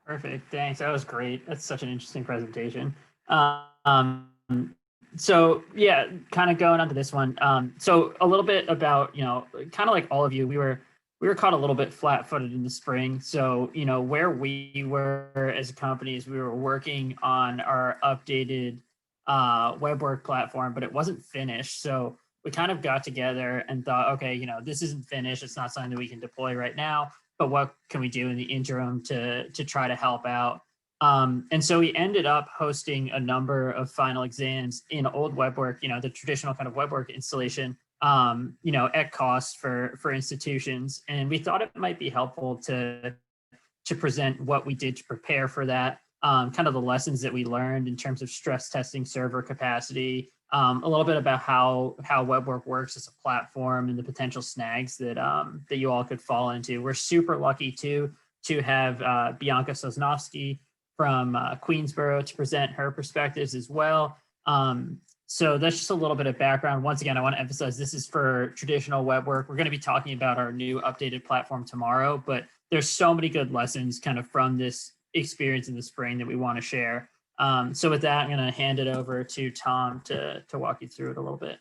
Perfect. Thanks. That was great. That's such an interesting presentation. Um, so yeah, kind of going on to this one. So a little bit about, kind of like all of you, we were caught a little bit flat-footed in the spring. So, where we were as a company is we were working on our updated WeBWorK platform, but it wasn't finished. So we kind of got together and thought, okay, this isn't finished. It's not something that we can deploy right now, but what can we do in the interim to try to help out? And so we ended up hosting a number of final exams in old WeBWorK, the traditional kind of WeBWorK installation, at cost for institutions. And we thought it might be helpful to present what we did to prepare for that, kind of the lessons that we learned in terms of stress testing server capacity, a little bit about how WeBWorK works as a platform and the potential snags that that you all could fall into. We're super lucky to have Bianca Sosnowski from Queensboro to present her perspectives as well. So that's just a little bit of background. Once again, I want to emphasize this is for traditional WeBWorK. We're going to be talking about our new updated platform tomorrow, but there's so many good lessons kind of from this experience in the spring that we want to share. So with that, I'm going to hand it over to Tom to walk you through it a little bit.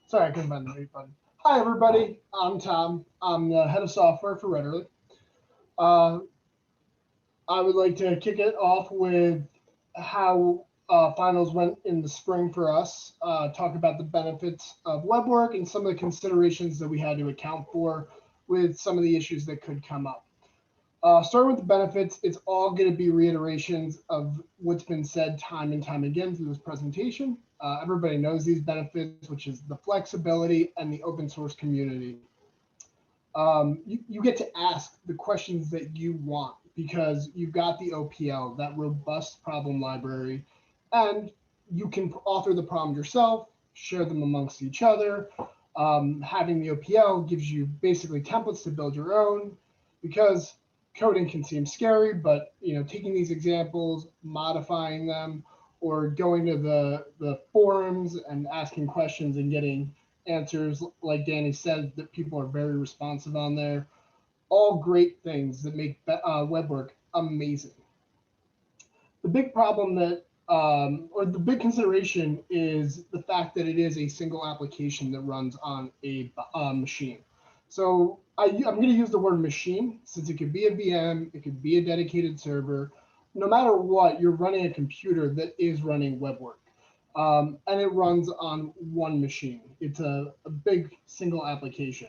Sorry, I couldn't find the mute button. Hi, everybody. I'm Tom. I'm the head of software for Rederly. I would like to kick it off with how finals went in the spring for us, talk about the benefits of WeBWorK and some of the considerations that we had to account for with some of the issues that could come up. Starting with the benefits, it's all going to be reiterations of what's been said time and time again through this presentation. Everybody knows these benefits, which is the flexibility and the open source community. You get to ask the questions that you want because you've got the OPL, that robust problem library, and you can author the problem yourself, share them amongst each other. Having the OPL gives you basically templates to build your own, because coding can seem scary, but taking these examples, modifying them, or going to the forums and asking questions and getting answers, like Danny said, that people are very responsive on there. All great things that make WeBWorK amazing. The big problem that, or the big consideration is the fact that it is a single application that runs on a machine. So I'm going to use the word machine since it could be a VM, it could be a dedicated server. No matter what, you're running a computer that is running WeBWorK. And it runs on one machine. It's a big single application.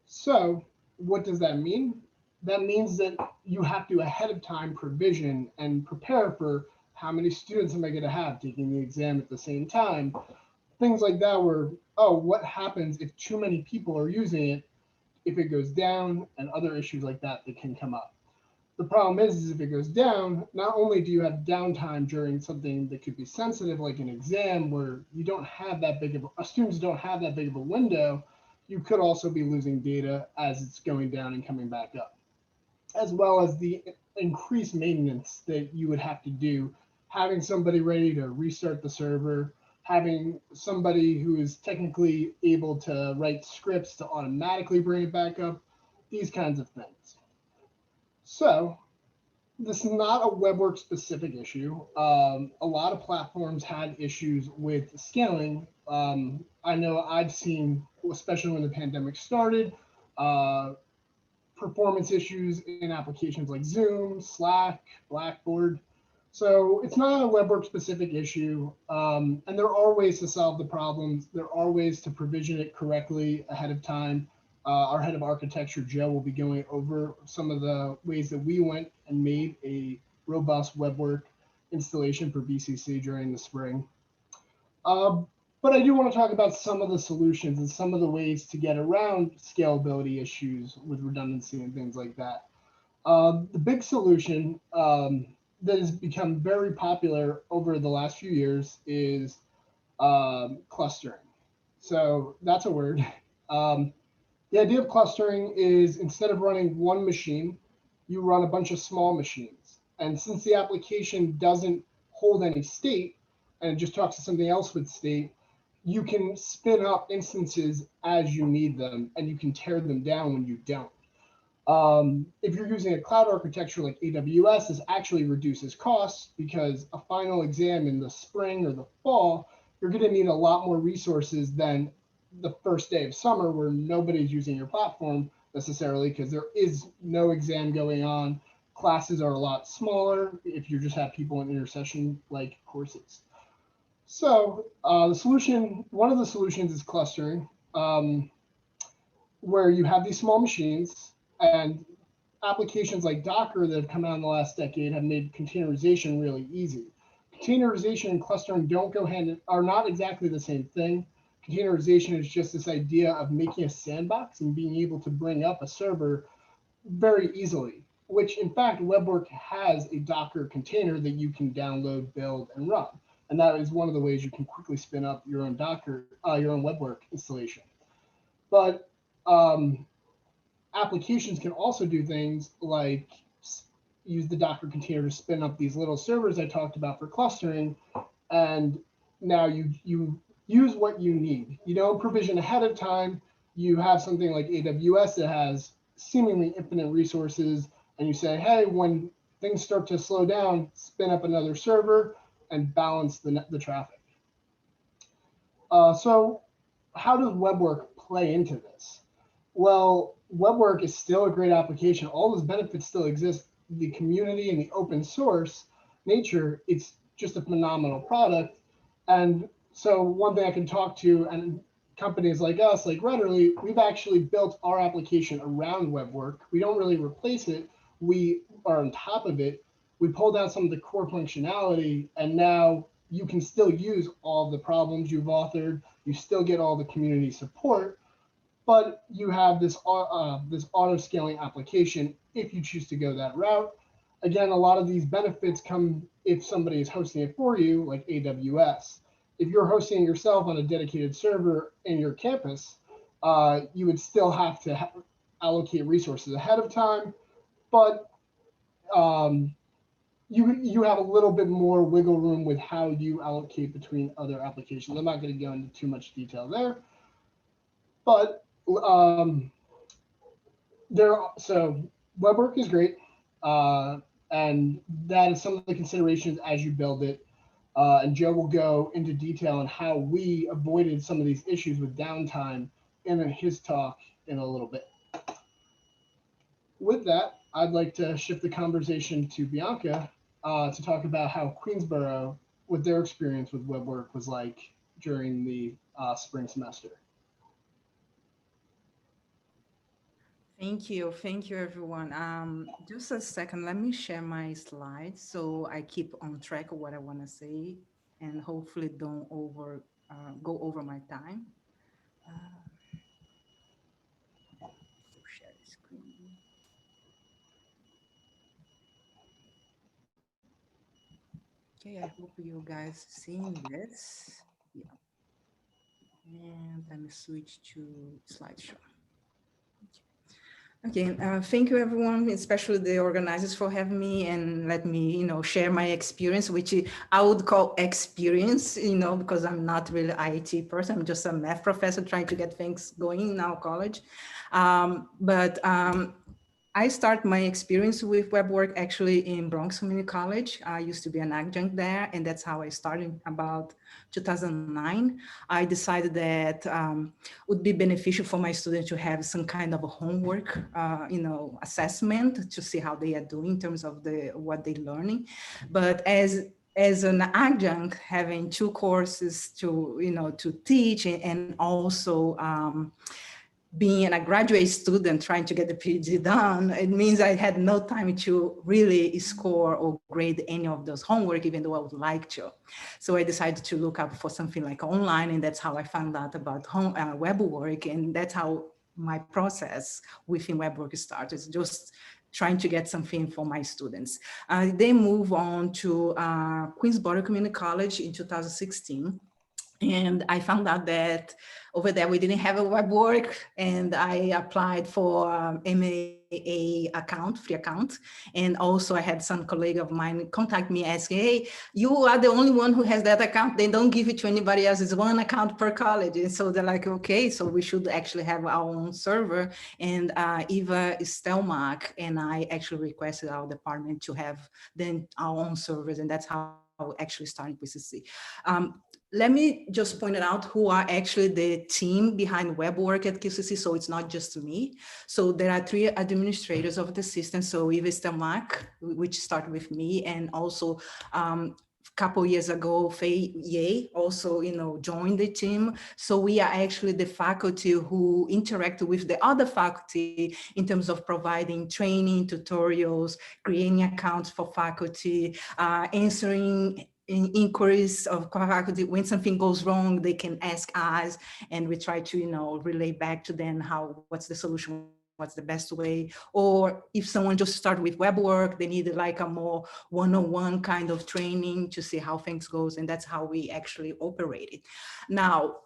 So what does that mean? That means that you have to ahead of time provision and prepare for how many students am I going to have taking the exam at the same time. Things like that where, oh, what happens if too many people are using it, if it goes down, and other issues like that can come up. The problem is if it goes down, not only do you have downtime during something that could be sensitive, like an exam where you don't have that big of students don't have that big of a window, you could also be losing data as it's going down and coming back up, as well as the increased maintenance that you would have to do, having somebody ready to restart the server, having somebody who is technically able to write scripts to automatically bring it back up, these kinds of things. So this is not a WeBWorK specific issue. A lot of platforms had issues with scaling. I know I've seen, especially when the pandemic started, performance issues in applications like Zoom, Slack, Blackboard. So it's not a WeBWorK specific issue. And there are ways to solve the problems. There are ways to provision it correctly ahead of time. Our head of architecture, Joe, will be going over some of the ways that we went and made a robust WeBWorK installation for BCC during the spring. But I do want to talk about some of the solutions and some of the ways to get around scalability issues with redundancy and things like that. The big solution that has become very popular over the last few years is clustering. So that's a word. The idea of clustering is instead of running one machine, you run a bunch of small machines. And since the application doesn't hold any state and it just talks to something else with state, you can spin up instances as you need them and you can tear them down when you don't. If you're using a cloud architecture like AWS, this actually reduces costs because a final exam in the spring or the fall, you're going to need a lot more resources than the first day of summer where nobody's using your platform necessarily because there is no exam going on. Classes are a lot smaller if you just have people in intersession like courses. So one of the solutions is clustering, where you have these small machines, and applications like Docker that have come out in the last decade have made containerization really easy. Containerization and clustering are not exactly the same thing. Containerization is just this idea of making a sandbox and being able to bring up a server very easily, which in fact WeBWorK has a Docker container that you can download, build, and run. And that is one of the ways you can quickly spin up your own your own WeBWorK installation. But applications can also do things like use the Docker container to spin up these little servers I talked about for clustering. And now you use what you need. You don't provision ahead of time. You have something like AWS that has seemingly infinite resources, and you say, hey, when things start to slow down, spin up another server and balance the traffic. So how does WeBWorK play into this? Well, WeBWorK is still a great application. All those benefits still exist. The community and the open source nature, it's just a phenomenal product. And so one thing I can talk to, and companies like us, like Rederly, we've actually built our application around WeBWorK. We don't really replace it. We are on top of it. We pulled out some of the core functionality, and now you can still use all the problems you've authored. You still get all the community support, but you have this auto-scaling application if you choose to go that route. Again, a lot of these benefits come if somebody is hosting it for you, like AWS. If you're hosting it yourself on a dedicated server in your campus, you would still have to allocate resources ahead of time, but you have a little bit more wiggle room with how you allocate between other applications. I'm not going to go into too much detail there, but so WeBWorK is great, and that is some of the considerations as you build it. And Joe will go into detail on how we avoided some of these issues with downtime in his talk in a little bit. With that, I'd like to shift the conversation to Bianca to talk about how Queensborough, what their experience with WeBWorK was like during the spring semester. Thank you, everyone. Just a second, let me share my slides so I keep on track of what I want to say and hopefully don't go over my time. Share the screen. Okay, I hope you guys seeing this. Yeah. And let me switch to slideshow. Okay, thank you everyone, especially the organizers for having me and let me, share my experience, which I would call experience, because I'm not really an IT person. I'm just a math professor trying to get things going in our college. But I start my experience with WeBWorK actually in Bronx Community College. I used to be an adjunct there, and that's how I started about 2009. I decided that would be beneficial for my students to have some kind of a homework, assessment to see how they are doing in terms of what they're learning. But as an adjunct, having two courses to teach and also being a graduate student trying to get the PhD done, it means I had no time to really score or grade any of those homework, even though I would like to. So I decided to look up for something like online, and that's how I found out about WeBWorK, and that's how my process within WeBWorK started, just trying to get something for my students. They move on to Queensborough Community College in 2016. And I found out that over there we didn't have a WeBWorK, and I applied for MAA account, free account. And also I had some colleague of mine contact me asking, hey, you are the only one who has that account. They don't give it to anybody else. It's one account per college. And so they're like, okay, so we should actually have our own server. And Eva Stelmach and I actually requested our department to have then our own servers. And that's how we actually started PCC. Let me just point it out who are actually the team behind WeBWorK at QCC. So it's not just me. So there are 3 administrators of the system. So Eva Stelmach, which started with me, and also couple years ago, Faye Ye also, joined the team. So we are actually the faculty who interact with the other faculty in terms of providing training, tutorials, creating accounts for faculty, answering inquiries of faculty. When something goes wrong, they can ask us, and we try to, relay back to them what's the solution, what's the best way. Or if someone just started with WeBWorK, they need like a more one-on-one kind of training to see how things goes. And that's how we actually operate it. Now,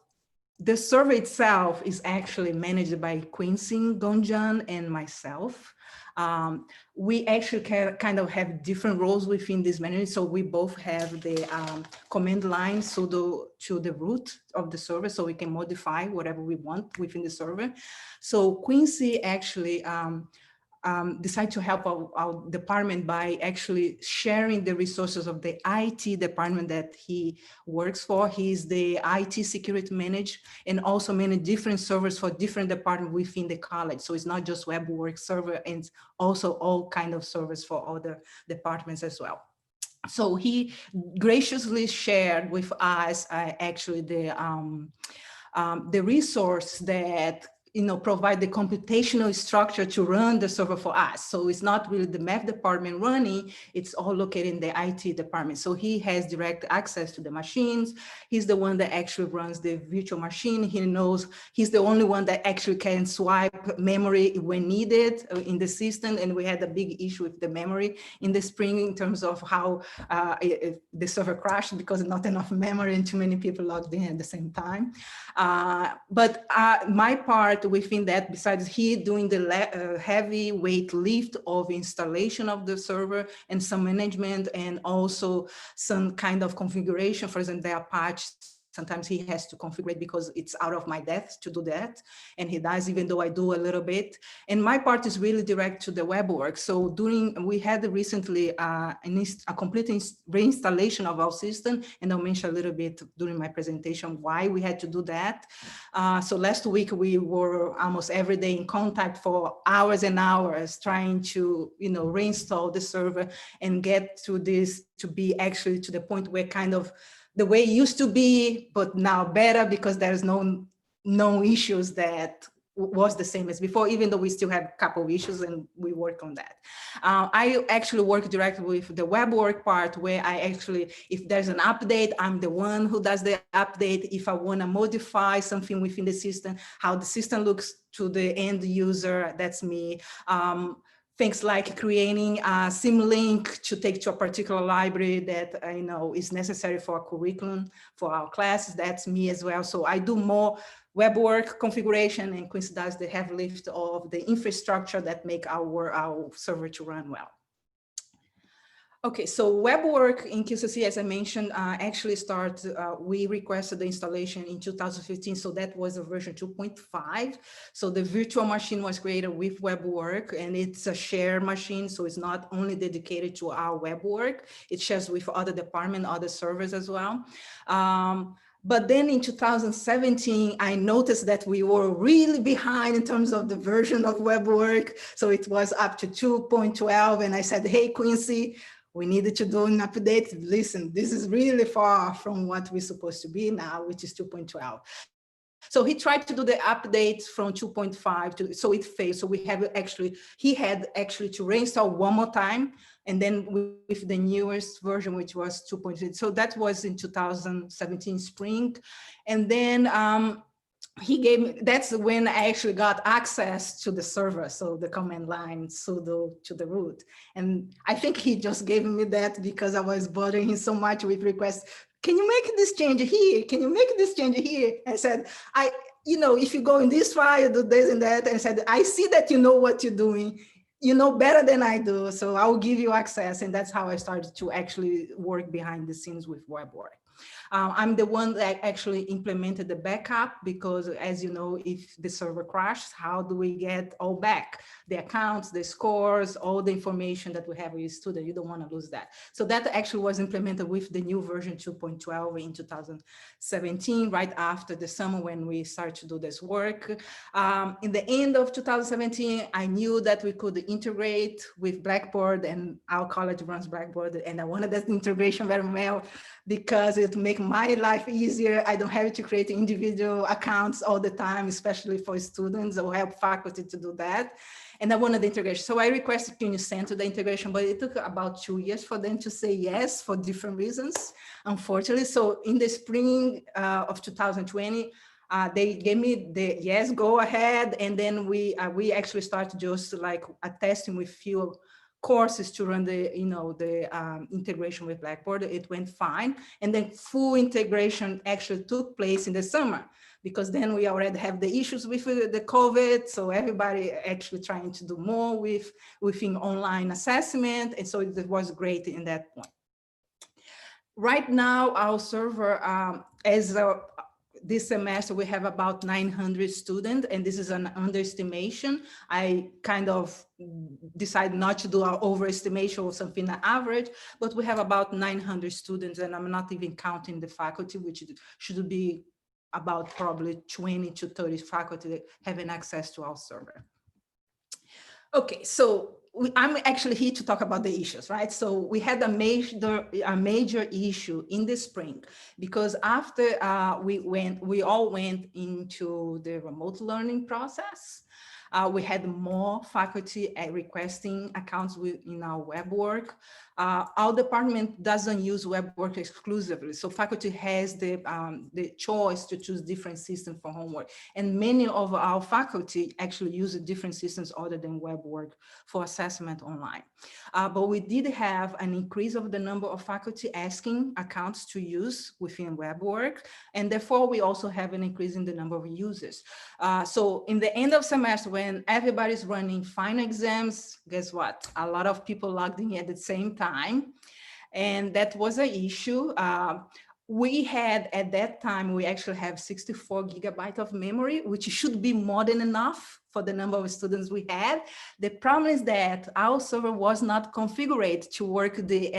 the survey itself is actually managed by Quincy Gonjan and myself. We actually kind of have different roles within this management. So we both have the command line sudo to the root of the server, so we can modify whatever we want within the server. So Quincy actually decide to help our department by actually sharing the resources of the IT department that he works for. He's the IT security manager and also manage different servers for different departments within the college. So it's not just WeBWorK server, and also all kind of servers for other departments as well. So he graciously shared with us actually the resource that provide the computational structure to run the server for us. So it's not really the math department running, it's all located in the IT department. So he has direct access to the machines. He's the one that actually runs the virtual machine. He knows, he's the only one that actually can swipe memory when needed in the system. And we had a big issue with the memory in the spring in terms of how the server crashed because not enough memory and too many people logged in at the same time. But my part within that, besides he doing the heavy weight lift of installation of the server and some management and also some kind of configuration, for example, the Apache, sometimes he has to configure it because it's out of my depth to do that. And he does, even though I do a little bit. And my part is really direct to the WeBWorK. So we had recently a complete reinstallation of our system. And I'll mention a little bit during my presentation why we had to do that. So last week we were almost every day in contact for hours and hours trying to, reinstall the server and get to this to be actually to the point where kind of the way it used to be, but now better because there's no issues that was the same as before, even though we still have a couple of issues and we work on that. I actually work directly with the WeBWorK part where I actually, if there's an update, I'm the one who does the update. If I want to modify something within the system, how the system looks to the end user, that's me. Things like creating a symlink to take to a particular library that is necessary for a curriculum for our classes. That's me as well. So I do more WeBWorK configuration, and Quincy does the heavy lift of the infrastructure that make our server to run well. Okay, so WeBWorK in QCC, as I mentioned, actually we requested the installation in 2015, so that was a version 2.5. So the virtual machine was created with WeBWorK, and it's a shared machine, so it's not only dedicated to our WeBWorK, it shares with other departments, other servers as well. But then in 2017, I noticed that we were really behind in terms of the version of WeBWorK. So it was up to 2.12, and I said, hey, Quincy, we needed to do an update. Listen, this is really far from what we're supposed to be now, which is 2.12. So he tried to do the updates from 2.5 to, so it failed. So he had actually to reinstall one more time. And then with the newest version, which was 2.8. So that was in 2017 spring. And then that's when I actually got access to the server. So the command line sudo to the root. And I think he just gave me that because I was bothering him so much with requests. can you make this change here? Can you make this change here? I said, if you go in this file, do this and that. And I said, I see that you know what you're doing. You know better than I do. So I will give you access. And that's how I started to actually work behind the scenes with WeBWorK. I'm the one that actually implemented the backup because, as you know, if the server crashes, how do we get all back? The accounts, the scores, all the information that we have with student. You don't want to lose that. So that actually was implemented with the new version 2.12 in 2017, right after the summer when we started to do this work. In the end of 2017, I knew that we could integrate with Blackboard, and our college runs Blackboard, and I wanted that integration very well because it make my life easier. I don't have to create individual accounts all the time, especially for students, or help faculty to do that. And I wanted the integration. So I requested Unicent to the integration, but it took about 2 years for them to say yes for different reasons, unfortunately. So in the spring of 2020, they gave me the yes, go ahead. And then we actually started just like a testing with few courses to run the integration with Blackboard. It went fine, and then full integration actually took place in the summer, because then we already have the issues with the COVID, so everybody actually trying to do more within online assessment, and so it was great in that point. Right now, our server this semester, we have about 900 students, and this is an underestimation. I kind of decided not to do our overestimation or something average, but we have about 900 students, and I'm not even counting the faculty, which should be about probably 20 to 30 faculty having access to our server. Okay, so I'm actually here to talk about the issues, right? So we had a major issue in the spring, because after we all went into the remote learning process. We had more faculty requesting accounts in our WeBWorK. Our department doesn't use WeBWorK exclusively, so faculty has the choice to choose different systems for homework. And many of our faculty actually use different systems other than WeBWorK for assessment online. But we did have an increase of the number of faculty asking accounts to use within WeBWorK, and therefore we also have an increase in the number of users. So in the end of semester, when everybody's running final exams, guess what? A lot of people logged in at the same time, and that was an issue. We had, at that time, we actually have 64 gigabytes of memory, which should be more than enough for the number of students we had. The problem is that our server was not configured to work the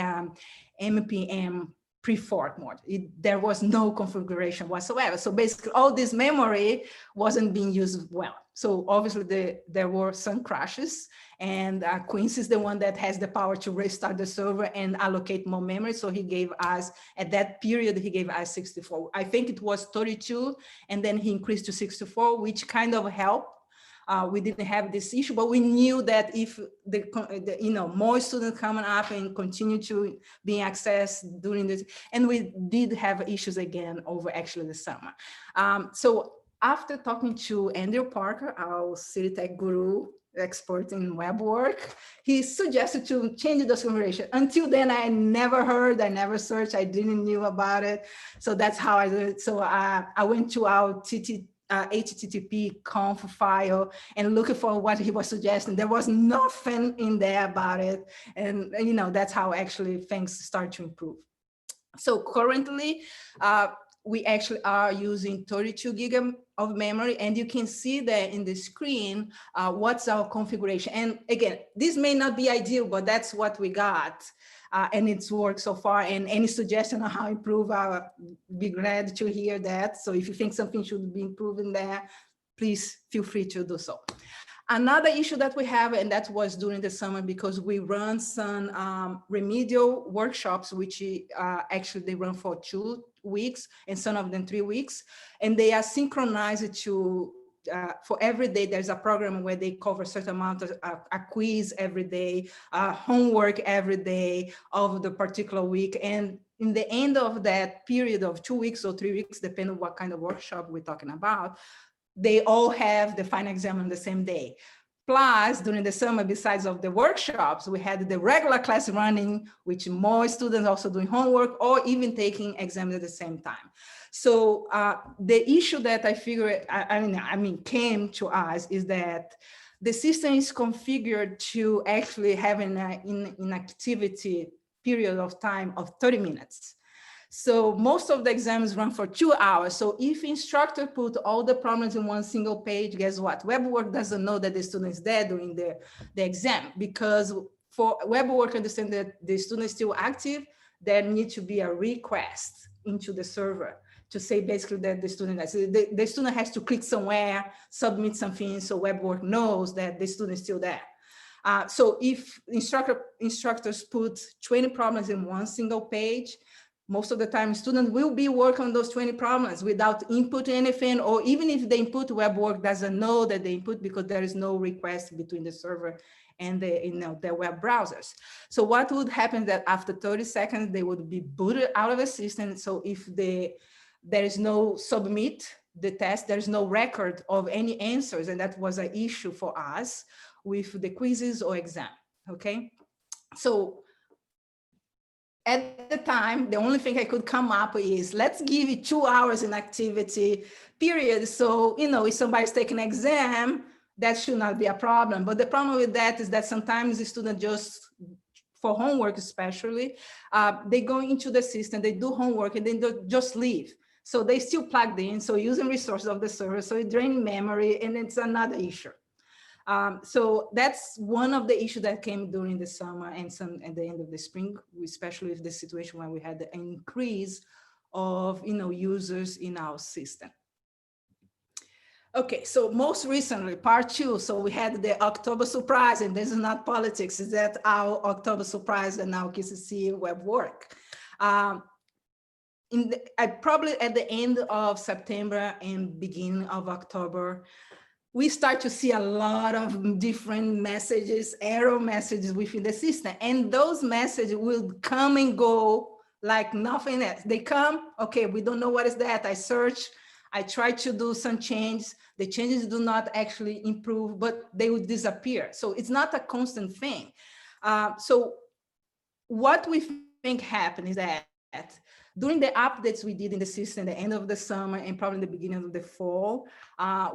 MPM pre-fork mode. There was no configuration whatsoever. So basically all this memory wasn't being used well. So obviously there were some crashes, and Quincy is the one that has the power to restart the server and allocate more memory. So he gave us, at that period, he gave us 64. I think it was 32, and then he increased to 64, which kind of helped. We didn't have this issue, but we knew that if more students coming up and continue to being accessed during this, and we did have issues again over actually the summer. So after talking to Andrew Parker, our City Tech guru, expert in WeBWorK, he suggested to change the configuration. Until then, I never heard, I never searched, I didn't knew about it. So that's how I did it. So I went to our HTTP conf file and looking for what he was suggesting. There was nothing in there about it. And that's how actually things start to improve. So currently, we actually are using 32 gig of memory, and you can see there in the screen what's our configuration. And again, this may not be ideal, but that's what we got. And it's worked so far, and any suggestion on how to improve, I'll be glad to hear that. So if you think something should be improved in there, please feel free to do so. Another issue that we have, and that was during the summer, because we run some remedial workshops, which actually they run for 2 weeks and some of them 3 weeks, and they are synchronized to for every day. There's a program where they cover a certain amount of a quiz every day, homework every day of the particular week. And in the end of that period of 2 weeks or 3 weeks, depending on what kind of workshop we're talking about, they all have the final exam on the same day. Plus, during the summer, besides of the workshops, we had the regular class running, which more students also doing homework or even taking exams at the same time. So the issue that I figured, came to us is that the system is configured to actually have an inactivity period of time of 30 minutes. So most of the exams run for 2 hours. So if instructor put all the problems in one single page, guess what? WeBWorK doesn't know that the student is there doing the exam, because for WeBWorK understand that the student is still active, there needs to be a request into the server to say basically that the student has to click somewhere, submit something, so WeBWorK knows that the student is still there. So if instructors put 20 problems in one single page, most of the time students will be working on those 20 problems without inputting anything, or even if they input, WeBWorK doesn't know that they input because there is no request between the server and the web browsers. So what would happen that after 30 seconds, they would be booted out of the system. So if there is no submit the test, there's no record of any answers. And that was an issue for us with the quizzes or exam, okay? So at the time, the only thing I could come up is, let's give it 2 hours in activity period. So, if somebody's taking an exam, that should not be a problem. But the problem with that is that sometimes the student just, for homework especially, they go into the system, they do homework, and then they just leave. So they still plugged in, so using resources of the server, so it drains memory, and it's another issue. So that's one of the issues that came during the summer and some at the end of the spring, especially with the situation when we had an increase of users in our system. Okay, so most recently, part 2. So we had the October surprise, and this is not politics, is that our October surprise and our KCC WeBWorK. Probably at the end of September and beginning of October, we start to see a lot of different messages, error messages within the system. And those messages will come and go like nothing else. They come, okay, we don't know what is that. I search, I try to do some changes. The changes do not actually improve, but they would disappear. So it's not a constant thing. So what we think happened is that during the updates we did in the system at the end of the summer and probably the beginning of the fall,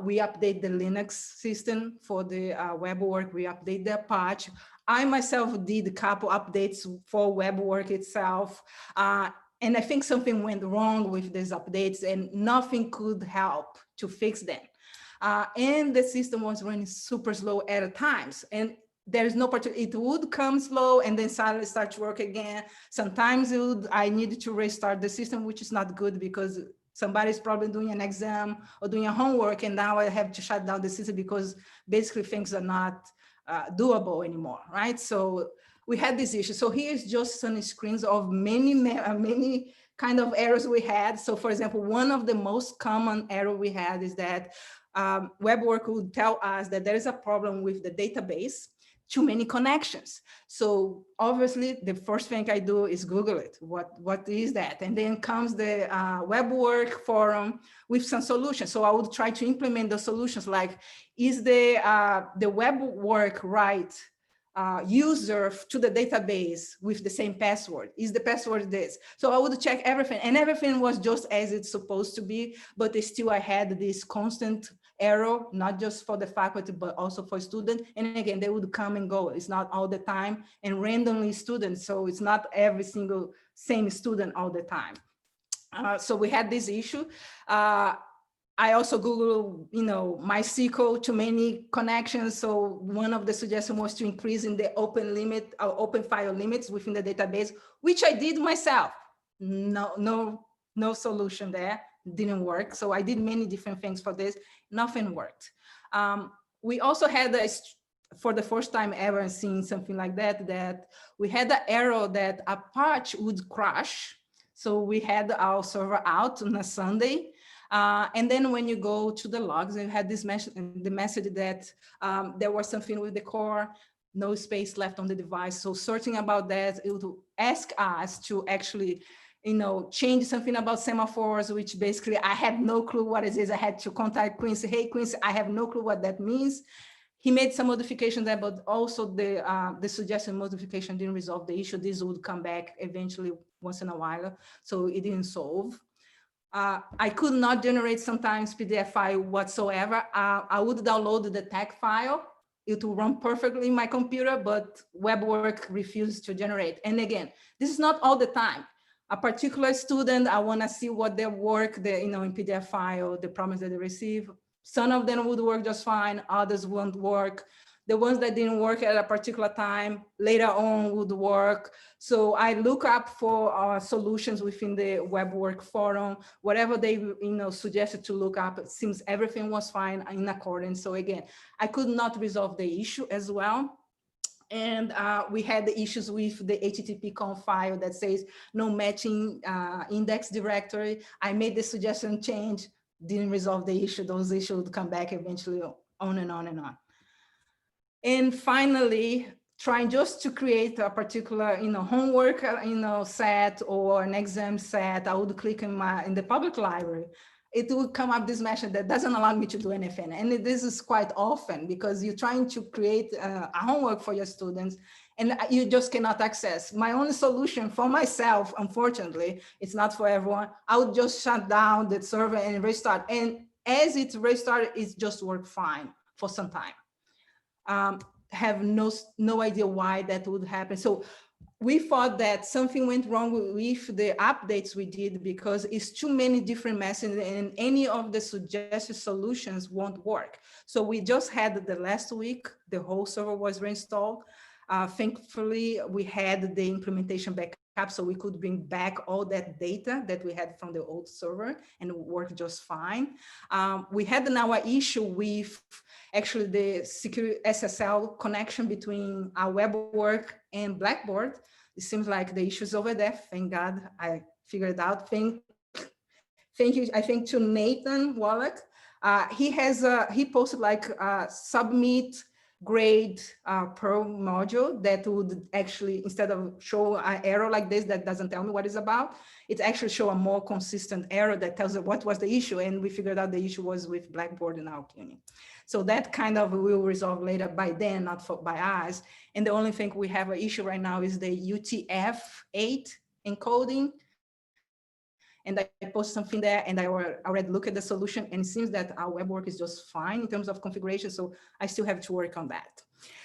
we update the Linux system for the WeBWorK, we update the patch. I myself did a couple updates for WeBWorK itself. And I think something went wrong with these updates and nothing could help to fix them. And the system was running super slow at times. And there's no particular, it would come slow and then suddenly start to work again. Sometimes I needed to restart the system, which is not good because somebody's probably doing an exam or doing a homework, and now I have to shut down the system because basically things are not doable anymore, right? So we had this issue. So here's just some screens of many kind of errors we had. So for example, one of the most common error we had is that WeBWorK would tell us that there is a problem with the database, too many connections. So obviously the first thing I do is Google it. What is that? And then comes the WeBWorK forum with some solutions. So I would try to implement the solutions like, is the WeBWorK right user to the database with the same password? Is the password this? So I would check everything, and everything was just as it's supposed to be, but still I had this constant error, not just for the faculty, but also for students. And again, they would come and go. It's not all the time, and randomly students. So it's not every single same student all the time. So we had this issue. I also Google, MySQL, too many connections. So one of the suggestions was to increase in the open file limits within the database, which I did myself. No solution there, didn't work. So I did many different things for this, nothing worked. We also had for the first time ever seeing something like that we had the error that a patch would crash. So we had our server out on a Sunday. And then when you go to the logs, you had the message that there was something with the core, no space left on the device. So searching about that, it would ask us to actually, change something about semaphores, which basically I had no clue what it is. I had to contact Quincy. Hey, Quincy, I have no clue what that means. He made some modifications there, but also the suggested modification didn't resolve the issue. This would come back eventually once in a while, so it didn't solve. I could not generate sometimes PDF file whatsoever. I would download the tag file. It will run perfectly in my computer, but WeBWorK refused to generate. And again, this is not all the time. A particular student, I want to see what their work, in PDF file, the problems that they receive. Some of them would work just fine, others won't work. The ones that didn't work at a particular time, later on would work. So I look up for solutions within the WeBWorK forum, whatever they suggested to look up. It seems everything was fine in accordance. So again, I could not resolve the issue as well. And we had the issues with the HTTP-conf file that says no matching index directory. I made the suggestion change, didn't resolve the issue. Those issues would come back eventually, on and on and on. And finally, trying just to create a particular, homework, set or an exam set, I would click in the public library. It will come up this message that doesn't allow me to do anything. And this is quite often because you're trying to create a homework for your students and you just cannot access. My only solution for myself, unfortunately, it's not for everyone. I would just shut down the server and restart. And as it restarted, it just worked fine for some time. Have no idea why that would happen. So we thought that something went wrong with the updates we did because it's too many different messages and any of the suggested solutions won't work. So we just had the last week, the whole server was reinstalled. Thankfully, we had the implementation backup so we could bring back all that data that we had from the old server and it worked just fine. We had now an issue with actually the secure SSL connection between our WeBWorK and Blackboard. It seems like the issue's over there. Thank God I figured it out. Thank you, I think, to Nathan Wallach. He posted like a submit grade Perl module that would actually, instead of show an error like this that doesn't tell me what it's about, it actually show a more consistent error that tells us what was the issue. And we figured out the issue was with Blackboard in our tuning. So that kind of will resolve later by then, not by us. And the only thing we have an issue right now is the UTF-8 encoding. And I posted something there and I already looked at the solution and it seems that our WeBWorK is just fine in terms of configuration. So I still have to work on that.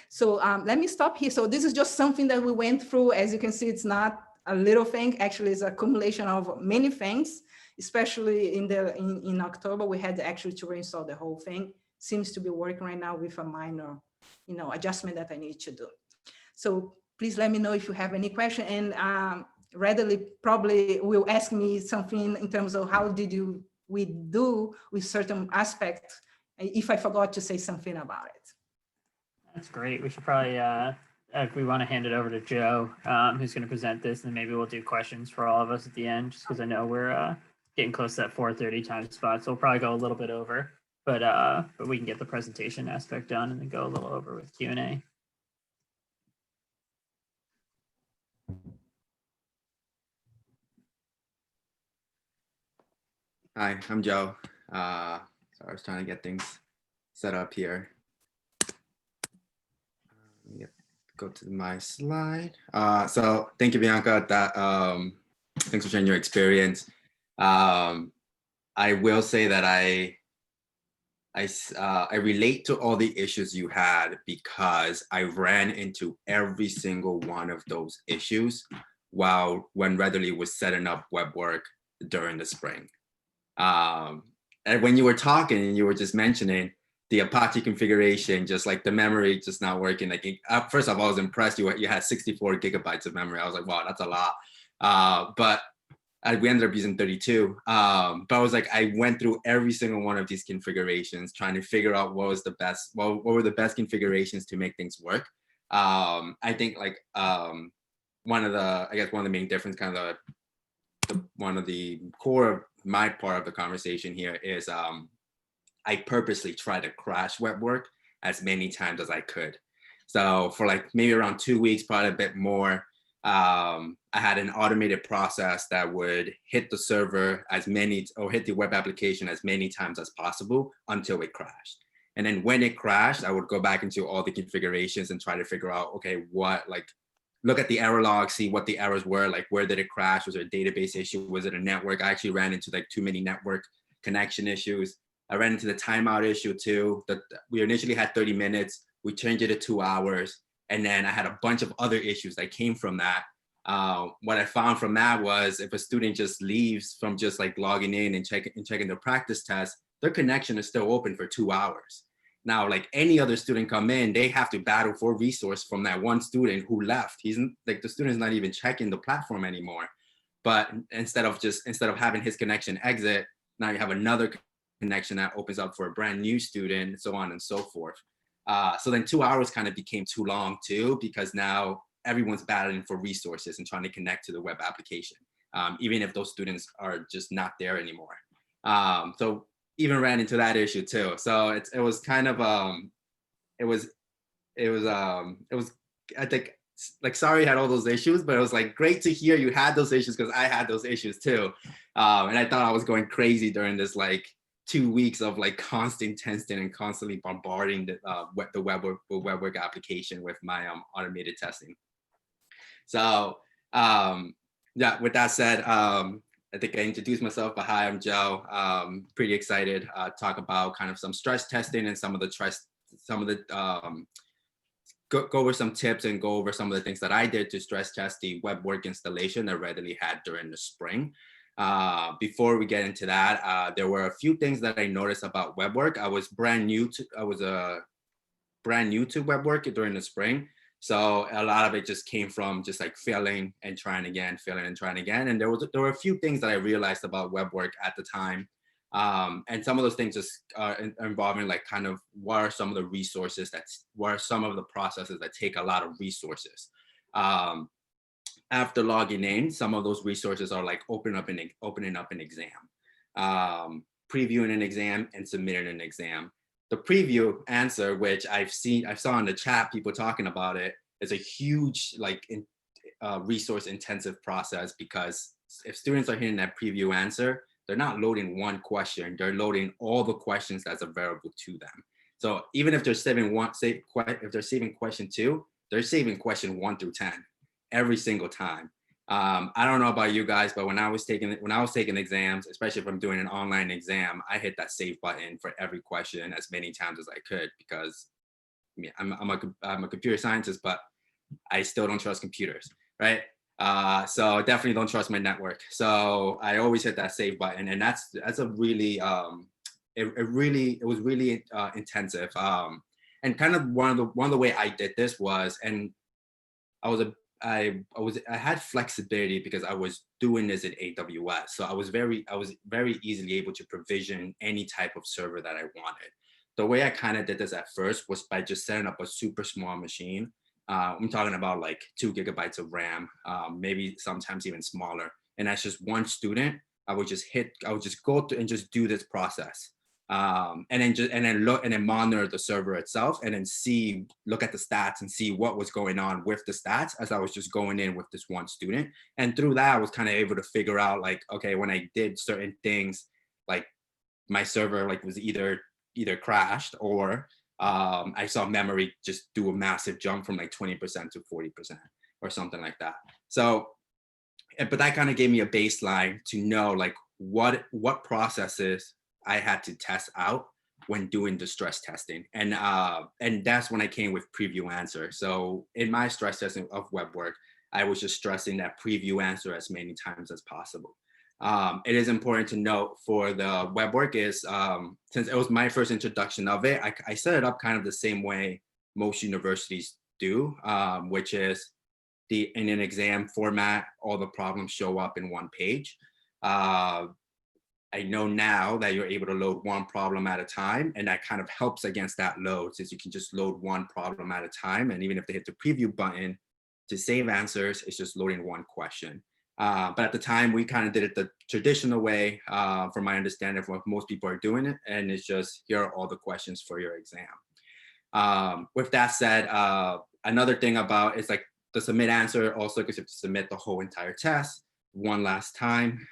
So let me stop here. So this is just something that we went through. As you can see, it's not a little thing. Actually, it's a accumulation of many things, especially in October, we had actually to reinstall the whole thing. Seems to be working right now with a minor, adjustment that I need to do. So please let me know if you have any question. And Rederly probably will ask me something in terms of how we do with certain aspects, if I forgot to say something about it. That's great. We should probably, if we want to hand it over to Joe, who's going to present this, and maybe we'll do questions for all of us at the end, just because I know we're getting close to that 4:30 time spot. So we'll probably go a little bit over, but we can get the presentation aspect done and then go a little over with Q&A. Hi, I'm Joe. So I was trying to get things set up here. Go to my slide. So thank you, Bianca. Thanks for sharing your experience. I will say that I relate to all the issues you had because I ran into every single one of those issues when Rederly was setting up WeBWorK during the spring. And when you were talking, you were just mentioning the Apache configuration, just like the memory just not working. Like first of all, I was impressed. You had 64 gigabytes of memory. I was like, wow, that's a lot. But we ended up using 32. But I was like, I went through every single one of these configurations, trying to figure out what were the best configurations to make things work. I think like one of the main difference, kind of one of the core of my part of the conversation here is I purposely try to crash WeBWorK as many times as I could. So for like maybe around 2 weeks, probably a bit more, I had an automated process that would hit the server hit the web application as many times as possible until it crashed. And then when it crashed, I would go back into all the configurations and try to figure out, okay, look at the error log, see what the errors were, like where did it crash? Was it a database issue? Was it a network? I actually ran into like too many network connection issues. I ran into the timeout issue too. We initially had 30 minutes. We changed it to 2 hours. And then I had a bunch of other issues that came from that. What I found from that was if a student just leaves from just like logging in and checking their practice test, their connection is still open for 2 hours. Now, like any other student come in, they have to battle for resource from that one student who left. He's like, the student's not even checking the platform anymore. But instead of having his connection exit, now you have another connection that opens up for a brand new student, so on and so forth. So then 2 hours kind of became too long too, because now everyone's battling for resources and trying to connect to the web application, even if those students are just not there anymore. So even ran into that issue too. So it was kind of it was I think like sorry you had all those issues, but it was like great to hear you had those issues because I had those issues too. And I thought I was going crazy during this like 2 weeks of like constant testing and constantly bombarding the WeBWorK application with my automated testing. So yeah, with that said, I think I introduced myself, but hi, I'm Joe. Pretty excited to talk about kind of some stress testing and go over some tips and go over some of the things that I did to stress test the WeBWorK installation that Rederly had during the spring. Before we get into that, there were a few things that I noticed about WeBWorK. I was brand new to WeBWorK during the spring. So a lot of it just came from just like failing and trying again. And there were a few things that I realized about WeBWorK at the time. And some of those things just are involving like kind of what are some of the resources what are some of the processes that take a lot of resources. After logging in, some of those resources are like opening up an exam, previewing an exam and submitting an exam. The preview answer, which I saw in the chat, people talking about it, is a huge like resource intensive process, because if students are hitting that preview answer, they're not loading one question, they're loading all the questions that's available to them. So even if they're saving question 2, they're saving question 1 through 10 every single time. I don't know about you guys, but when I was taking exams, especially if I'm doing an online exam, I hit that save button for every question as many times as I could, because I mean, I'm a computer scientist, but I still don't trust computers, right? So definitely don't trust my network. So I always hit that save button, and that's a really it was really intensive. And kind of one of the way I did this was, and I had flexibility because I was doing this in AWS. So I was very easily able to provision any type of server that I wanted. The way I kind of did this at first was by just setting up a super small machine. I'm talking about like 2 gigabytes of RAM, maybe sometimes even smaller. And that's just one student. I would just go through and just do this process. And then monitor the server itself, and then look at the stats and see what was going on with the stats as I was just going in with this one student. And through that, I was kind of able to figure out like, okay, when I did certain things, like my server like was either crashed or I saw memory just do a massive jump from like 20% to 40% or something like that. So, but that kind of gave me a baseline to know like what processes I had to test out when doing the stress testing. And that's when I came with preview answer. So in my stress testing of WeBWorK, I was just stressing that preview answer as many times as possible. It is important to note for the WeBWorK is, since it was my first introduction of it, I set it up kind of the same way most universities do, which is in an exam format, all the problems show up in one page. I know now that you're able to load one problem at a time, and that kind of helps against that load, since you can just load one problem at a time. And even if they hit the preview button to save answers, it's just loading one question. But at the time, we kind of did it the traditional way, from my understanding of what most people are doing it. And it's just, here are all the questions for your exam. With that said, another thing about it's like the submit answer also, because you have to submit the whole entire test one last time.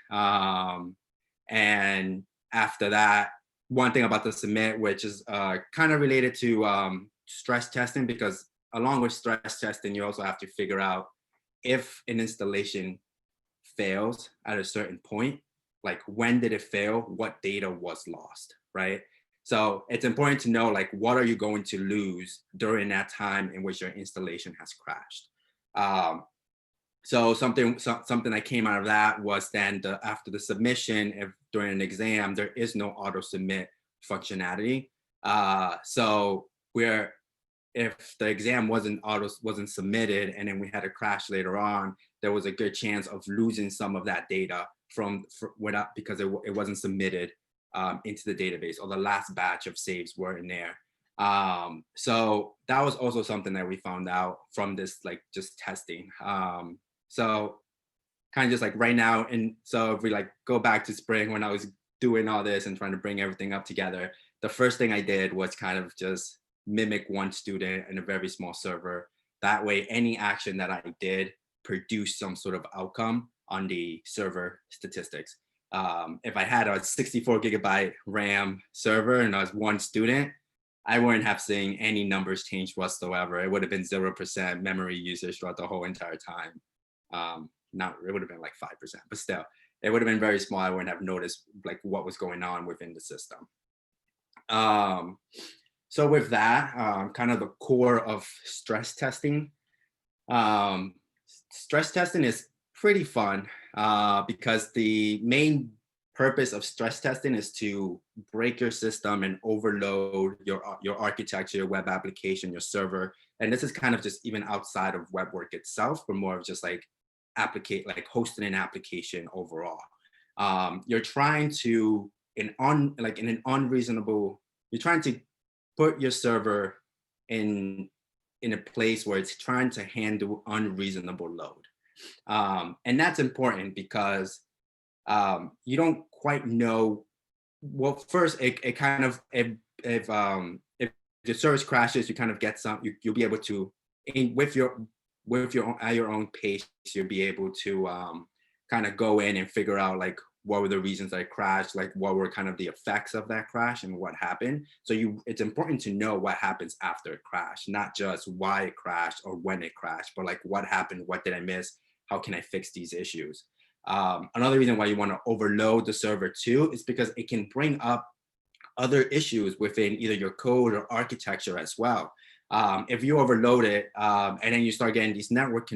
And after that, one thing about the submit, which is kind of related to stress testing, because along with stress testing, you also have to figure out if an installation fails at a certain point, like when did it fail, what data was lost, right? So it's important to know, like, what are you going to lose during that time in which your installation has crashed. So something that came out of that was then after the submission, if during an exam, there is no auto submit functionality. So if the exam wasn't submitted and then we had a crash later on, there was a good chance of losing some of that data because it wasn't submitted into the database, or the last batch of saves were in there. So that was also something that we found out from this, like, just testing. So kind of just like right now, and so if we like go back to spring when I was doing all this and trying to bring everything up together, the first thing I did was kind of just mimic one student in a very small server. That way, any action that I did produced some sort of outcome on the server statistics. If I had a 64 gigabyte RAM server and I was one student, I wouldn't have seen any numbers change whatsoever. It would have been 0% memory usage throughout the whole entire time. It would have been like 5%, but still, it would have been very small. I wouldn't have noticed like what was going on within the system. So with that, kind of the core of stress testing. Stress testing is pretty fun because the main purpose of stress testing is to break your system and overload your architecture, your web application, your server. And this is kind of just even outside of WeBWorK itself, but more of just like hosting an application overall. You're trying to you're trying to put your server in a place where it's trying to handle unreasonable load. And that's important because you don't quite know. Well, first, if the service crashes, you kind of get you'll be able to, at your own pace, you'll be able to kind of go in and figure out like what were the reasons that it crashed, like what were kind of the effects of that crash and what happened. So it's important to know what happens after it crashed, not just why it crashed or when it crashed, but like what happened, what did I miss, how can I fix these issues. Another reason why you want to overload the server too is because it can bring up other issues within either your code or architecture as well. If you overload it and then you start getting these network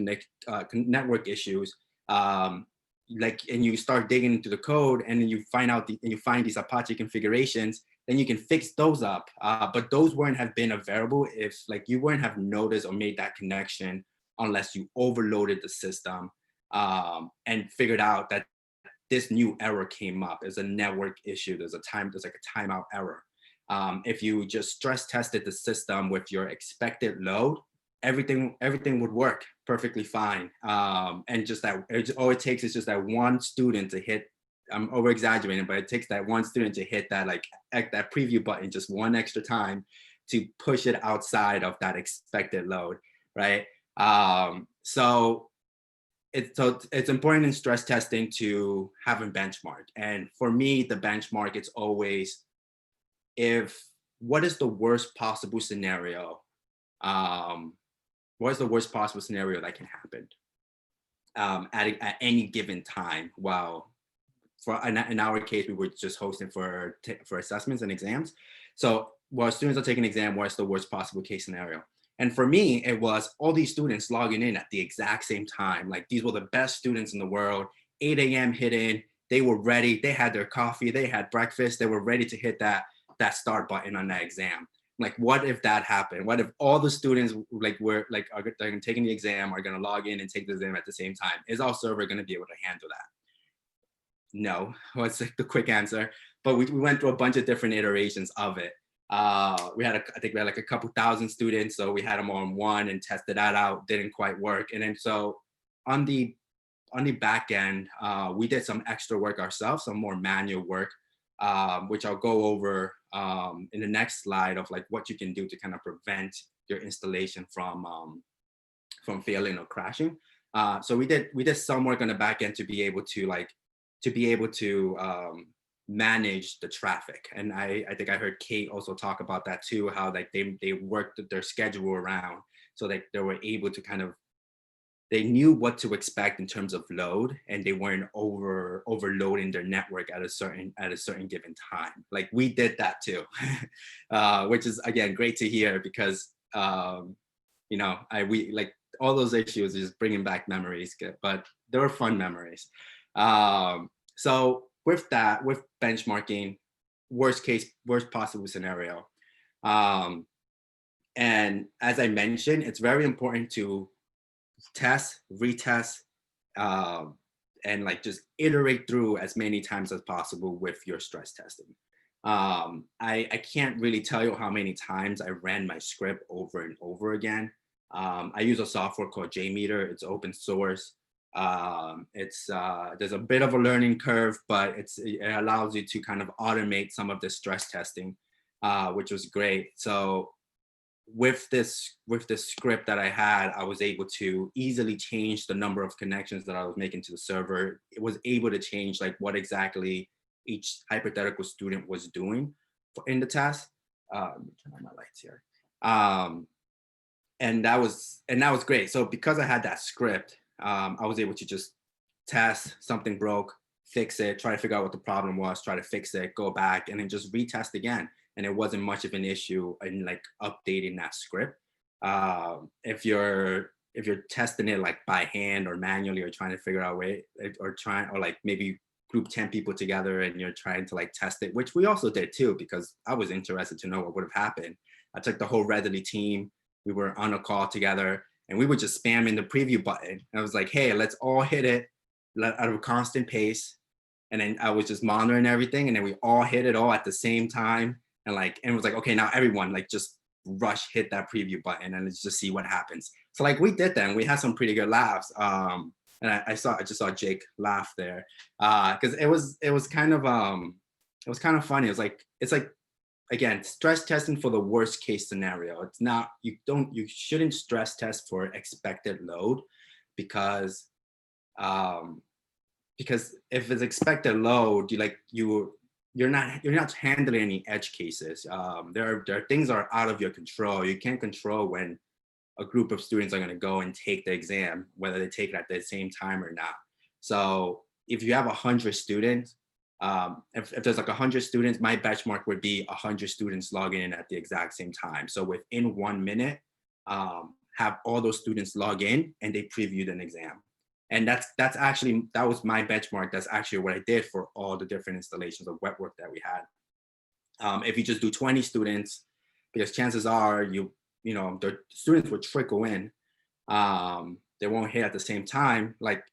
issues, and you start digging into the code and then you find these Apache configurations, then you can fix those up. But those wouldn't have been available if like you wouldn't have noticed or made that connection unless you overloaded the system and figured out that this new error came up. There's a network issue. There's like a timeout error. If you just stress tested the system with your expected load, everything would work perfectly fine. And just that, all it takes is just that one student to hit. I'm over exaggerating, but it takes that one student to hit that that preview button just one extra time to push it outside of that expected load, right? So it's important in stress testing to have a benchmark. And for me, the benchmark, it's always what is the worst possible scenario? What is the worst possible scenario that can happen at any given time? Well, in our case, we were just hosting for assessments and exams. So while students are taking an exam, what's the worst possible case scenario? And for me, it was all these students logging in at the exact same time. Like these were the best students in the world. 8 a.m. hit in, they were ready. They had their coffee, they had breakfast. They were ready to hit that start button on that exam. Like, what if that happened? What if all the students are taking the exam, are going to log in and take the exam at the same time? Is our server going to be able to handle that? No, what's like the quick answer. But we went through a bunch of different iterations of it. I think we had like a couple thousand students, so we had them on one and tested that out. Didn't quite work, and then so on the back end, we did some extra work ourselves, some more manual work, which I'll go over in the next slide of like what you can do to kind of prevent your installation from failing or crashing. So we did some work on the back end to be able to manage the traffic. And I think I heard Kate also talk about that too, how like they worked their schedule around so that they were able to kind of, they knew what to expect in terms of load, and they weren't overloading their network at a certain given time. Like we did that too, which is again great to hear, because you know, we like all those issues is bringing back memories, but they were fun memories. So with that, with benchmarking, worst possible scenario, and as I mentioned, it's very important to test, retest, and like just iterate through as many times as possible with your stress testing. I can't really tell you how many times I ran my script over and over again. I use a software called JMeter. It's open source. There's a bit of a learning curve, but it allows you to kind of automate some of the stress testing, which was great. So with this script that I had, I was able to easily change the number of connections that I was making to the server. It was able to change like what exactly each hypothetical student was doing in the test. Let me turn on my lights here. And that was great. So because I had that script, I was able to just test, something broke, fix it, try to figure out what the problem was, try to fix it, go back, and then just retest again. And it wasn't much of an issue in like updating that script. If you're testing it like by hand or manually, or trying to figure out a way, or like maybe group 10 people together and you're trying to like test it, which we also did too, because I was interested to know what would have happened. I took the whole Rederly team. We were on a call together and we were just spamming the preview button. And I was like, hey, let's all hit it at a constant pace. And then I was just monitoring everything, and then we all hit it all at the same time. And it was like, okay, now everyone like just hit that preview button and let's just see what happens. So like we did that, and we had some pretty good laughs. And I just saw Jake laugh there, because it was kind of funny. It's like again, stress testing for the worst case scenario. It's not, you shouldn't stress test for expected load, because if it's expected load, you're not handling any edge cases. There are things that are out of your control. You can't control when a group of students are going to go and take the exam, whether they take it at the same time or not. So if you have 100 students, if there's like 100 students, my benchmark would be 100 students logging in at the exact same time. So within 1 minute, have all those students log in and they previewed an exam. And that was my benchmark. That's actually what I did for all the different installations of WeBWorK that we had. If you just do 20 students, because chances are the students will trickle in, they won't hit at the same time. Like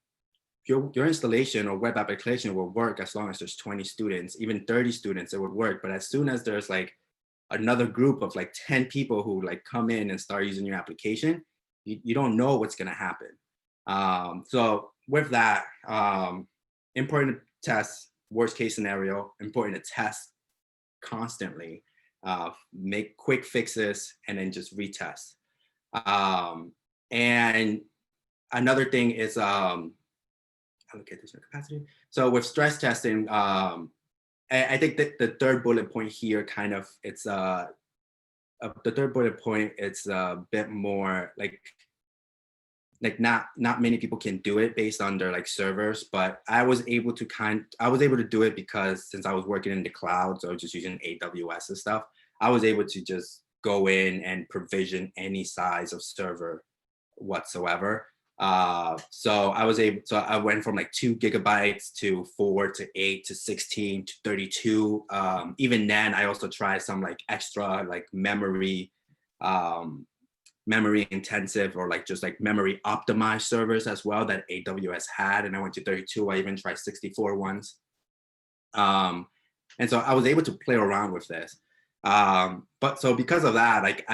your installation or web application will work as long as there's 20 students, even 30 students, it would work. But as soon as there's like another group of like 10 people who like come in and start using your application, you don't know what's gonna happen. So with that, important to test, worst case scenario, important to test constantly, make quick fixes, and then just retest. And another thing is allocate additional capacity. So with stress testing, I think that the third bullet point here it's a bit more like not many people can do it based on their like servers, but I was able to do it because since I was working in the cloud, so just using AWS and stuff, I was able to just go in and provision any size of server whatsoever. So I went from like 2 gigabytes to 4 to 8 to 16 to 32. Even then, I also tried some like extra like memory intensive or like just like memory optimized servers as well that AWS had. And I went to 32. I even tried 64 ones. And so I was able to play around with this. But so because of that, like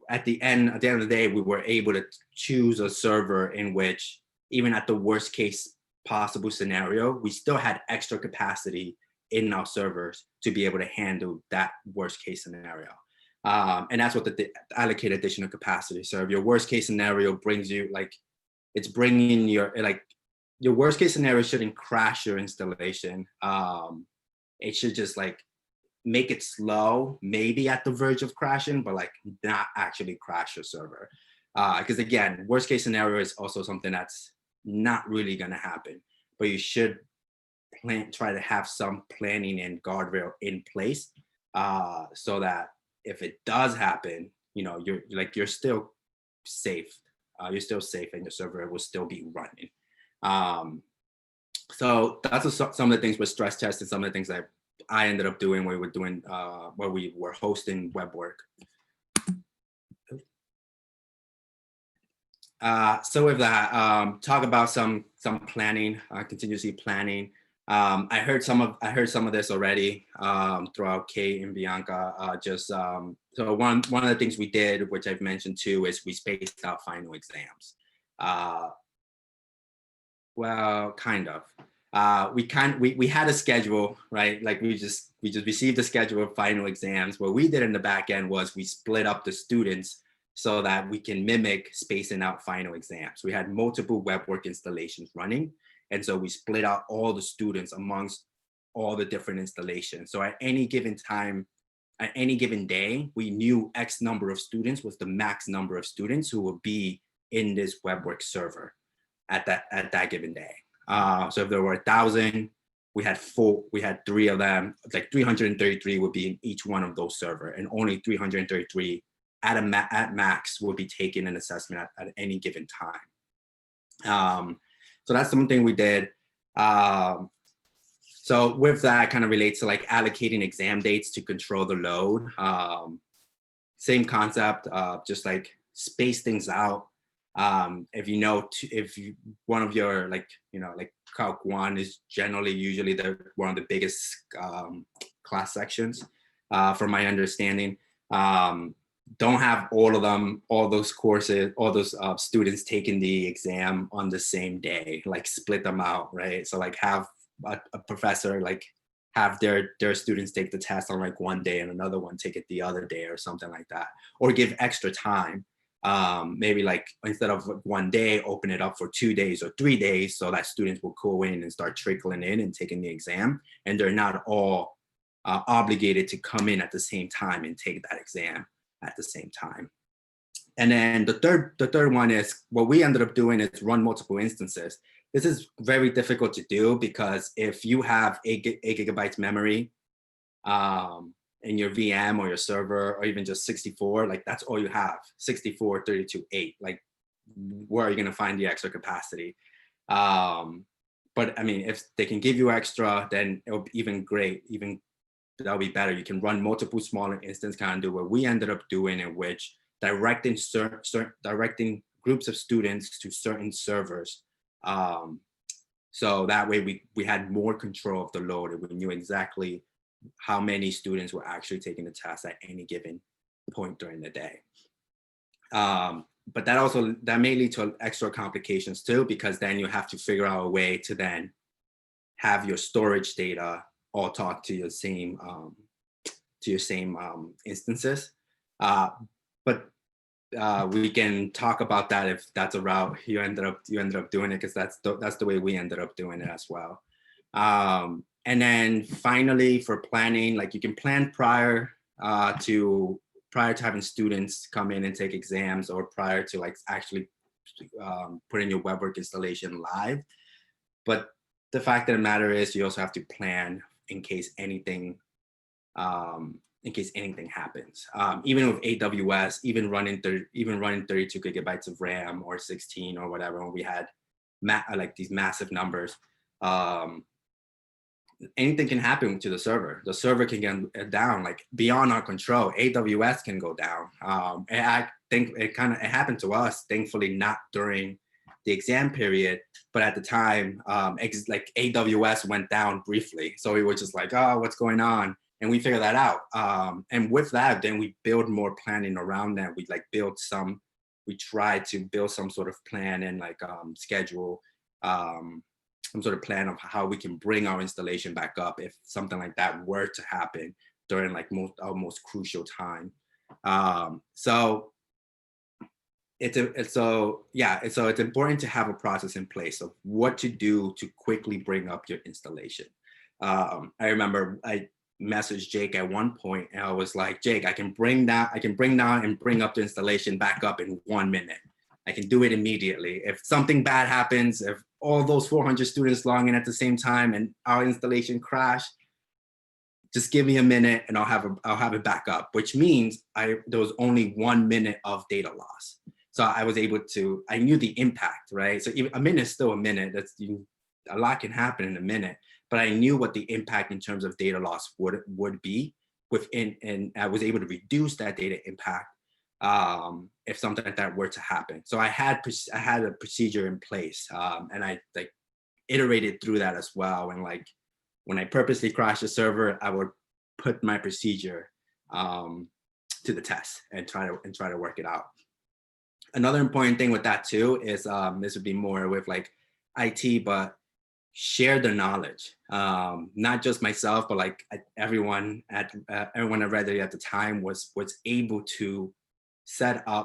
at the end of the day, we were able to choose a server in which even at the worst case possible scenario, we still had extra capacity in our servers to be able to handle that worst case scenario. And that's what the allocate additional capacity. So if your worst case scenario brings you it's bringing your worst case scenario shouldn't crash your installation. it should just like make it slow, maybe at the verge of crashing, but like not actually crash your server. Because again, worst case scenario is also something that's not really gonna happen, but you should try to have some planning and guardrail in place, so that if it does happen, you know, you're still safe. You're still safe, and your server will still be running. So that's some of the things with stress tests, and some of the things that I ended up doing when we were hosting WeBWorK. So with that, talk about some planning, contingency planning. I heard some of this already throughout Kate and Bianca. So one of the things we did, which I've mentioned too, is we spaced out final exams. Well, kind of. We had a schedule, right? Like we just received a schedule of final exams. What we did in the back end was we split up the students so that we can mimic spacing out final exams. We had multiple WeBWorK installations running. And so we split out all the students amongst all the different installations. So at any given time, at any given day, we knew X number of students was the max number of students who would be in this WeBWorK server at that given day. So if there were 1,000, we had 3 of them, like 333 would be in each one of those servers, and only 333 at max would be taking an assessment at any given time. So that's something we did. So with that, kind of relates to like allocating exam dates to control the load. Same concept, just like space things out. If one of your like Calc 1 is generally usually one of the biggest class sections, from my understanding. Don't have all those courses, all those students taking the exam on the same day, like split them out, right? So like have a professor like have their students take the test on like one day and another one take it the other day or something like that, or give extra time. Maybe like instead of one day, open it up for 2 days or 3 days so that students will go in and start trickling in and taking the exam, and they're not all obligated to come in at the same time and take that exam at the same time. And then the third one is what we ended up doing is run multiple instances. This is very difficult to do because if you have 8 gigabytes memory in your VM or your server, or even just 64, like that's all you have, 64, 32, 8, like where are you gonna find the extra capacity? But I mean, if they can give you extra, then it'll be even great, that'll be better. You can run multiple smaller instances, kind of do what we ended up doing, in which directing groups of students to certain servers. So that way we had more control of the load, and we knew exactly how many students were actually taking the test at any given point during the day. But that may lead to extra complications too, because then you have to figure out a way to then have your storage data all talk to your same instances. But we can talk about that if that's a route you ended up doing it, because that's the way we ended up doing it as well. And then finally, for planning, like you can plan prior to having students come in and take exams, or prior to like actually putting your WeBWorK installation live. But the fact of the matter is, you also have to plan in case anything happens. Even with AWS, even running 32 gigabytes of RAM or 16 or whatever, when we had like these massive numbers, anything can happen to the server. The server can get down, like beyond our control. AWS can go down. I think it happened to us, thankfully not during the exam period, but at the time, like AWS went down briefly. So we were just like, oh, what's going on? And we figured that out. And with that, then we build more planning around that. We try to build some sort of plan and like schedule, some sort of plan of how we can bring our installation back up if something like that were to happen during like our most crucial time. So it's important to have a process in place of what to do to quickly bring up your installation. I remember I messaged Jake at one point and I was like, Jake, I can bring down and bring up the installation back up in 1 minute. I can do it immediately. If something bad happens, if all those 400 students log in at the same time and our installation crashed, just give me a minute and I'll have it back up, which means there was only 1 minute of data loss. So I was able to, I knew the impact, right? So even a minute is still a minute. A lot can happen in a minute, but I knew what the impact in terms of data loss would be within, and I was able to reduce that data impact if something like that were to happen. So I had a procedure in place, and I like iterated through that as well. And like when I purposely crashed a server, I would put my procedure to the test and try to work it out. Another important thing with that too is this would be more with like IT, but share the knowledge. Not just myself, but like everyone at Rederly at the time was able to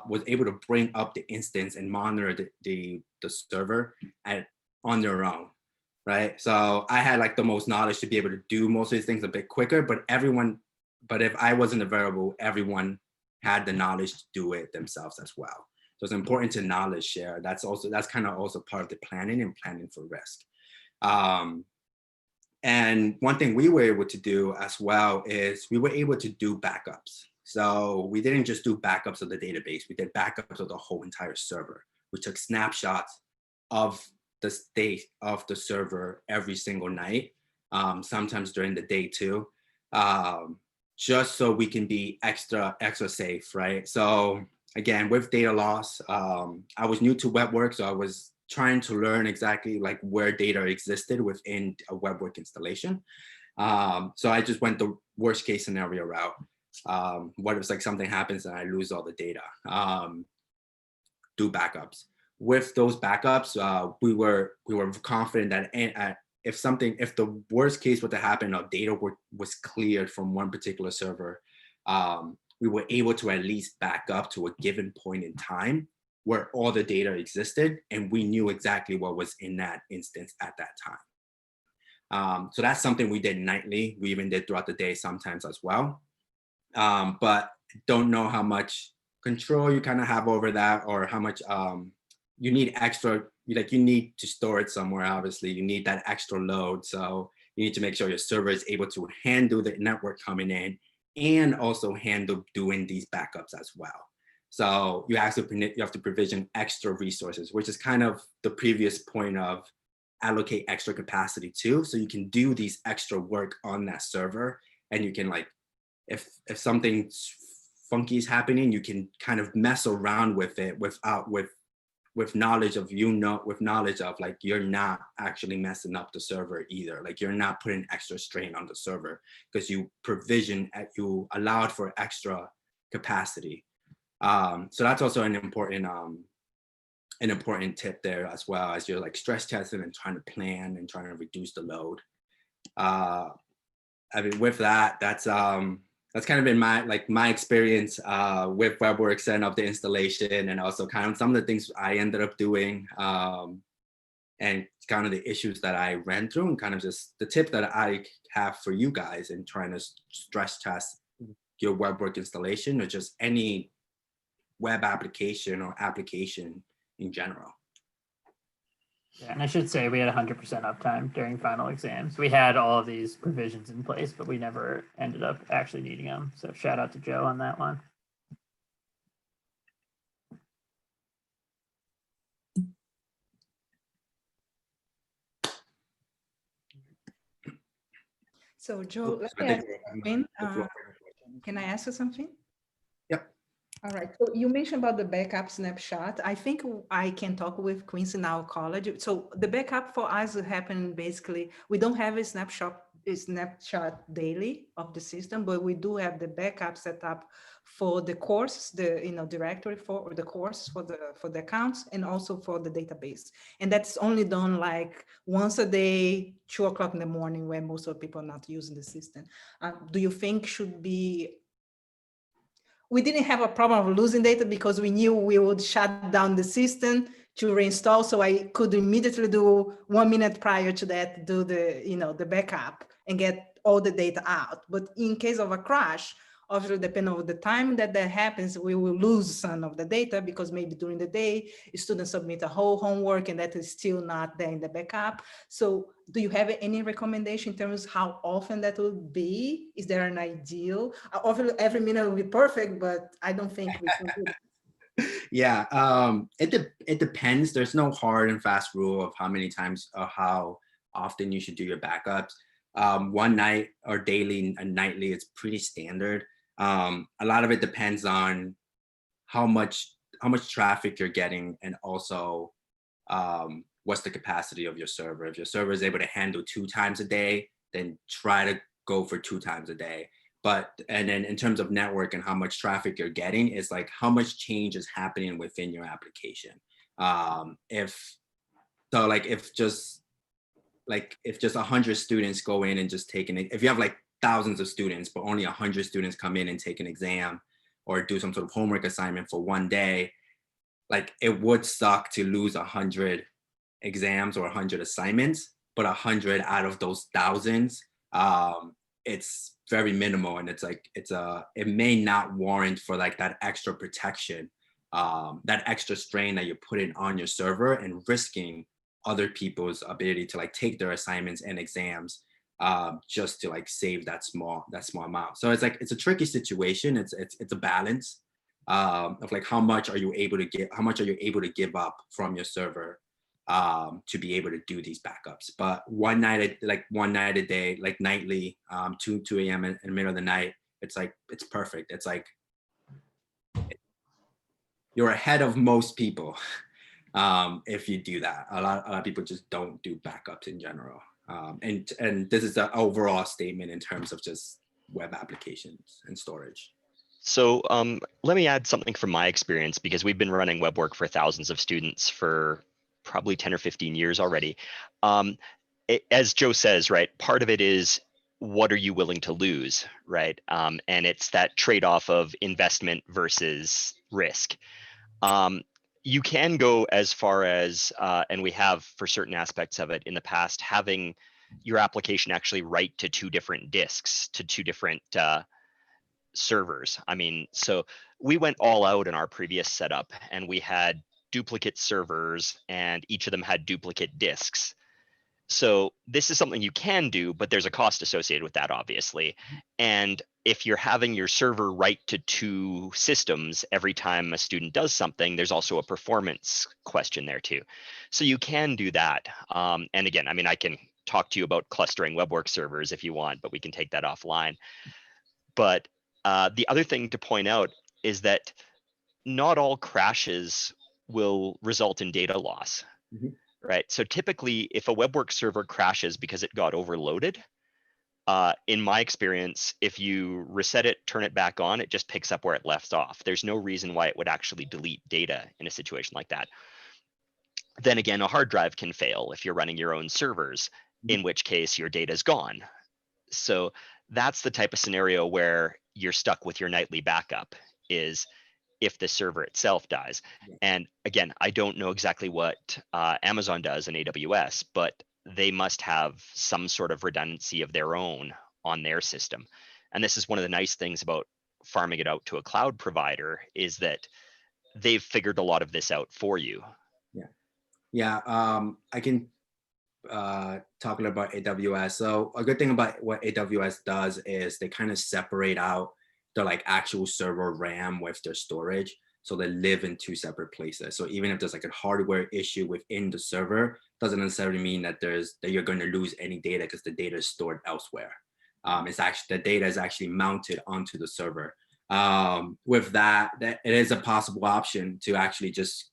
was able to bring up the instance and monitor the server on their own, right? So I had like the most knowledge to be able to do most of these things a bit quicker, but if I wasn't available, everyone had the knowledge to do it themselves as well. So it's important to knowledge share. That's kind of also part of the planning and planning for risk. And one thing we were able to do as well is we were able to do backups. So we didn't just do backups of the database, we did backups of the whole entire server. We took snapshots of the state of the server every single night, sometimes during the day too, just so we can be extra safe, right? So again, with data loss, I was new to WeBWorK, so I was trying to learn exactly like where data existed within a WeBWorK installation. So I just went the worst case scenario route. What if like something happens and I lose all the data? Do backups. With those backups, we were confident that if the worst case were to happen, our data was cleared from one particular server, we were able to at least back up to a given point in time where all the data existed and we knew exactly what was in that instance at that time. So that's something we did nightly. We even did throughout the day sometimes as well. But don't know how much control you kind of have over that, or how much you need extra, like you need to store it somewhere. Obviously you need that extra load. So you need to make sure your server is able to handle the network coming in and also handle doing these backups as well. So you have to provision extra resources, which is kind of the previous point of allocate extra capacity too. So you can do these extra work on that server, and you can like, if something funky is happening, you can kind of mess around with it with knowledge of, like you're not actually messing up the server either. Like you're not putting extra strain on the server because you allowed for extra capacity. So that's also an important tip there as well, as you're like stress testing and trying to plan and trying to reduce the load. I mean, with that, that's kind of been my experience with WeBWorK, setting up the installation, and also kind of some of the things I ended up doing, and kind of the issues that I ran through, and kind of just the tip that I have for you guys in trying to stress test your WeBWorK installation, or just any web application or application in general. Yeah, and I should say we had 100% uptime during final exams. We had all of these provisions in place, but we never ended up actually needing them. So shout out to Joe on that one. So Joe, let me ask you, can I ask you something? Yep. All right, so you mentioned about the backup snapshot. I think I can talk with Quincy in our college. So the backup for us happen basically, we don't have a snapshot daily of the system, but we do have the backup set up for the course, the directory for the course for the accounts, and also for the database. And that's only done like once a day, 2 o'clock in the morning, where most of the people are not using the system. Do you think should be? We didn't have a problem of losing data because we knew we would shut down the system to reinstall. So I could immediately do 1 minute prior to that, do the, the backup and get all the data out. But in case of a crash, obviously, depending on the time that happens, we will lose some of the data because maybe during the day, students submit a whole homework and that is still not there in the backup. So do you have any recommendation in terms of how often that will be? Is there an ideal? Obviously, every minute will be perfect, but I don't think we can do that. Yeah, it depends. There's no hard and fast rule of how many times or how often you should do your backups. One night or daily and nightly, it's pretty standard. A lot of it depends on how much traffic you're getting, and also what's the capacity of your server. If your server is able to handle 2 times a day, then try to go for 2 times a day. And then in terms of network and how much traffic you're getting, is like how much change is happening within your application. If just 100 students go in and just take if you have like thousands of students, but only 100 students come in and take an exam or do some sort of homework assignment for one day, like it would suck to lose 100 exams or 100 assignments, but 100 out of those thousands, it's very minimal, and it may not warrant for like that extra protection, that extra strain that you're putting on your server and risking other people's ability to like take their assignments and exams just to like save that small amount. So it's a tricky situation. It's a balance of like how much are you able to give up from your server to be able to do these backups. But one night a day, like nightly, 2 a.m. in the middle of the night, it's perfect. It's like you're ahead of most people if you do that. A lot of people just don't do backups in general. And this is the overall statement in terms of just web applications and storage. So let me add something from my experience, because we've been running WeBWorK for thousands of students for probably 10 or 15 years already. As Joe says, right, part of it is what are you willing to lose, right? And it's that trade-off of investment versus risk. You can go as far as, and we have for certain aspects of it in the past, having your application actually write to 2 different disks, to 2 different servers. I mean, so we went all out in our previous setup, and we had duplicate servers, and each of them had duplicate disks. So this is something you can do, but there's a cost associated with that, obviously. And if you're having your server write to 2 systems every time a student does something, there's also a performance question there too. So you can do that. And again, I mean, I can talk to you about clustering WeBWorK servers if you want, but we can take that offline. But the other thing to point out is that not all crashes will result in data loss. Mm-hmm. Right. So typically, if a WeBWorK server crashes because it got overloaded, in my experience, if you reset it, turn it back on, it just picks up where it left off. There's no reason why it would actually delete data in a situation like that. Then again, a hard drive can fail if you're running your own servers, in which case your data is gone. So that's the type of scenario where you're stuck with your nightly backup, is if the server itself dies. And again, I don't know exactly what Amazon does in AWS, but they must have some sort of redundancy of their own on their system. And this is one of the nice things about farming it out to a cloud provider, is that they've figured a lot of this out for you. Yeah, I can talk a little about AWS. So a good thing about what AWS does is they kind of separate out the like actual server RAM with their storage. So they live in 2 separate places. So even if there's like a hardware issue within the server, doesn't necessarily mean that you're going to lose any data, because the data is stored elsewhere. It's actually, the data is actually mounted onto the server. With that, it is a possible option to actually just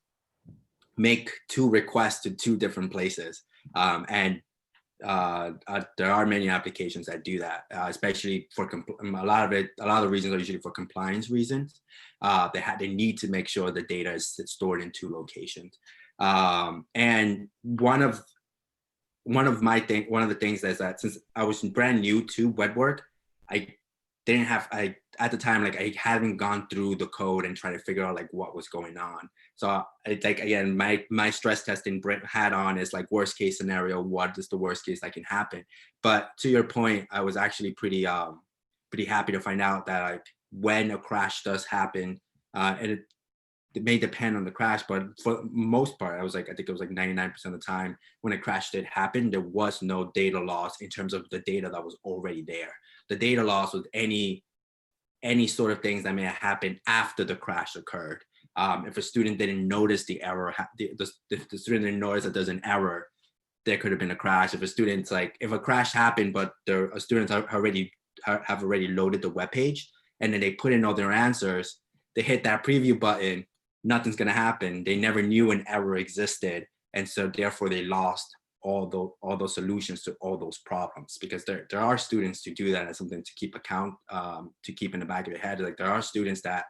make 2 requests to 2 different places. And there are many applications that do that, especially for a lot of the reasons are usually for compliance reasons. They need to make sure the data is stored in 2 locations. And one of the things is that since I was brand new to WeBWorK, didn't have, at the time, like I hadn't gone through the code and try to figure out like what was going on. So like, again, my stress testing hat on is like worst case scenario, what is the worst case that can happen? But to your point, I was actually pretty happy to find out that like when a crash does happen, and it may depend on the crash, but for the most part, I think it was like 99% of the time when a crash did happen, there was no data loss in terms of the data that was already there. The data loss was any sort of things that may have happened after the crash occurred. If a student didn't notice the error, if the student didn't notice that there's an error, there could have been a crash. If a crash happened, but a students have already loaded the web page, and then they put in all their answers, they hit that preview button, nothing's gonna happen. They never knew an error existed, and so therefore they lost all those solutions to all those problems, because there are students to do that as something to keep in the back of your head. Like there are students that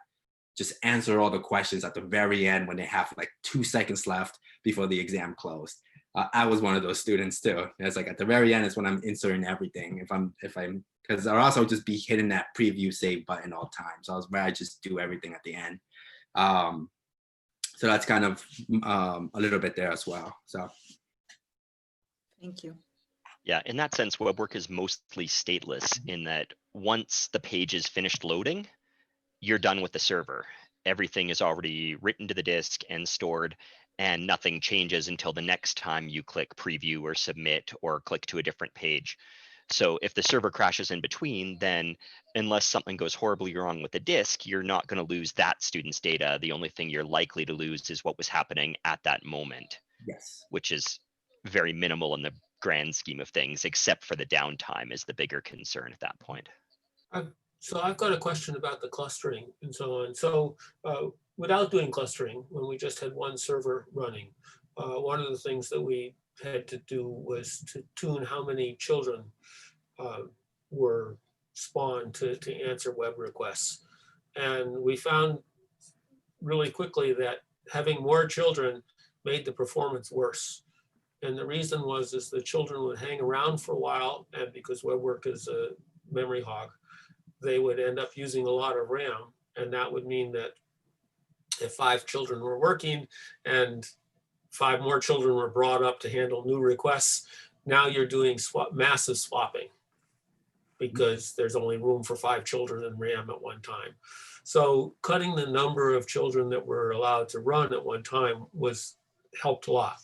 just answer all the questions at the very end when they have like 2 seconds left before the exam closed. I was one of those students too. It's like at the very end is when I'm inserting everything. Because I'll also just be hitting that preview save button all the time. So I was where I just do everything at the end. So that's kind of a little bit there as well. So. Thank you. Yeah, in that sense, WeBWorK is mostly stateless in that once the page is finished loading, you're done with the server. Everything is already written to the disk and stored, and nothing changes until the next time you click preview or submit or click to a different page. So if the server crashes in between, then unless something goes horribly wrong with the disk, you're not going to lose that student's data. The only thing you're likely to lose is what was happening at that moment. Yes. Which is very minimal in the grand scheme of things, except for the downtime is the bigger concern at that point. So I've got a question about the clustering and so on. So without doing clustering, when we just had one server running, one of the things that we had to do was to tune how many children were spawned to answer web requests. And we found really quickly that having more children made the performance worse. And the reason was the children would hang around for a while, and because WeBWorK is a memory hog, they would end up using a lot of RAM. And that would mean that if 5 children were working and 5 more children were brought up to handle new requests, now you're doing massive swapping because there's only room for 5 children in RAM at one time. So cutting the number of children that were allowed to run at one time helped a lot.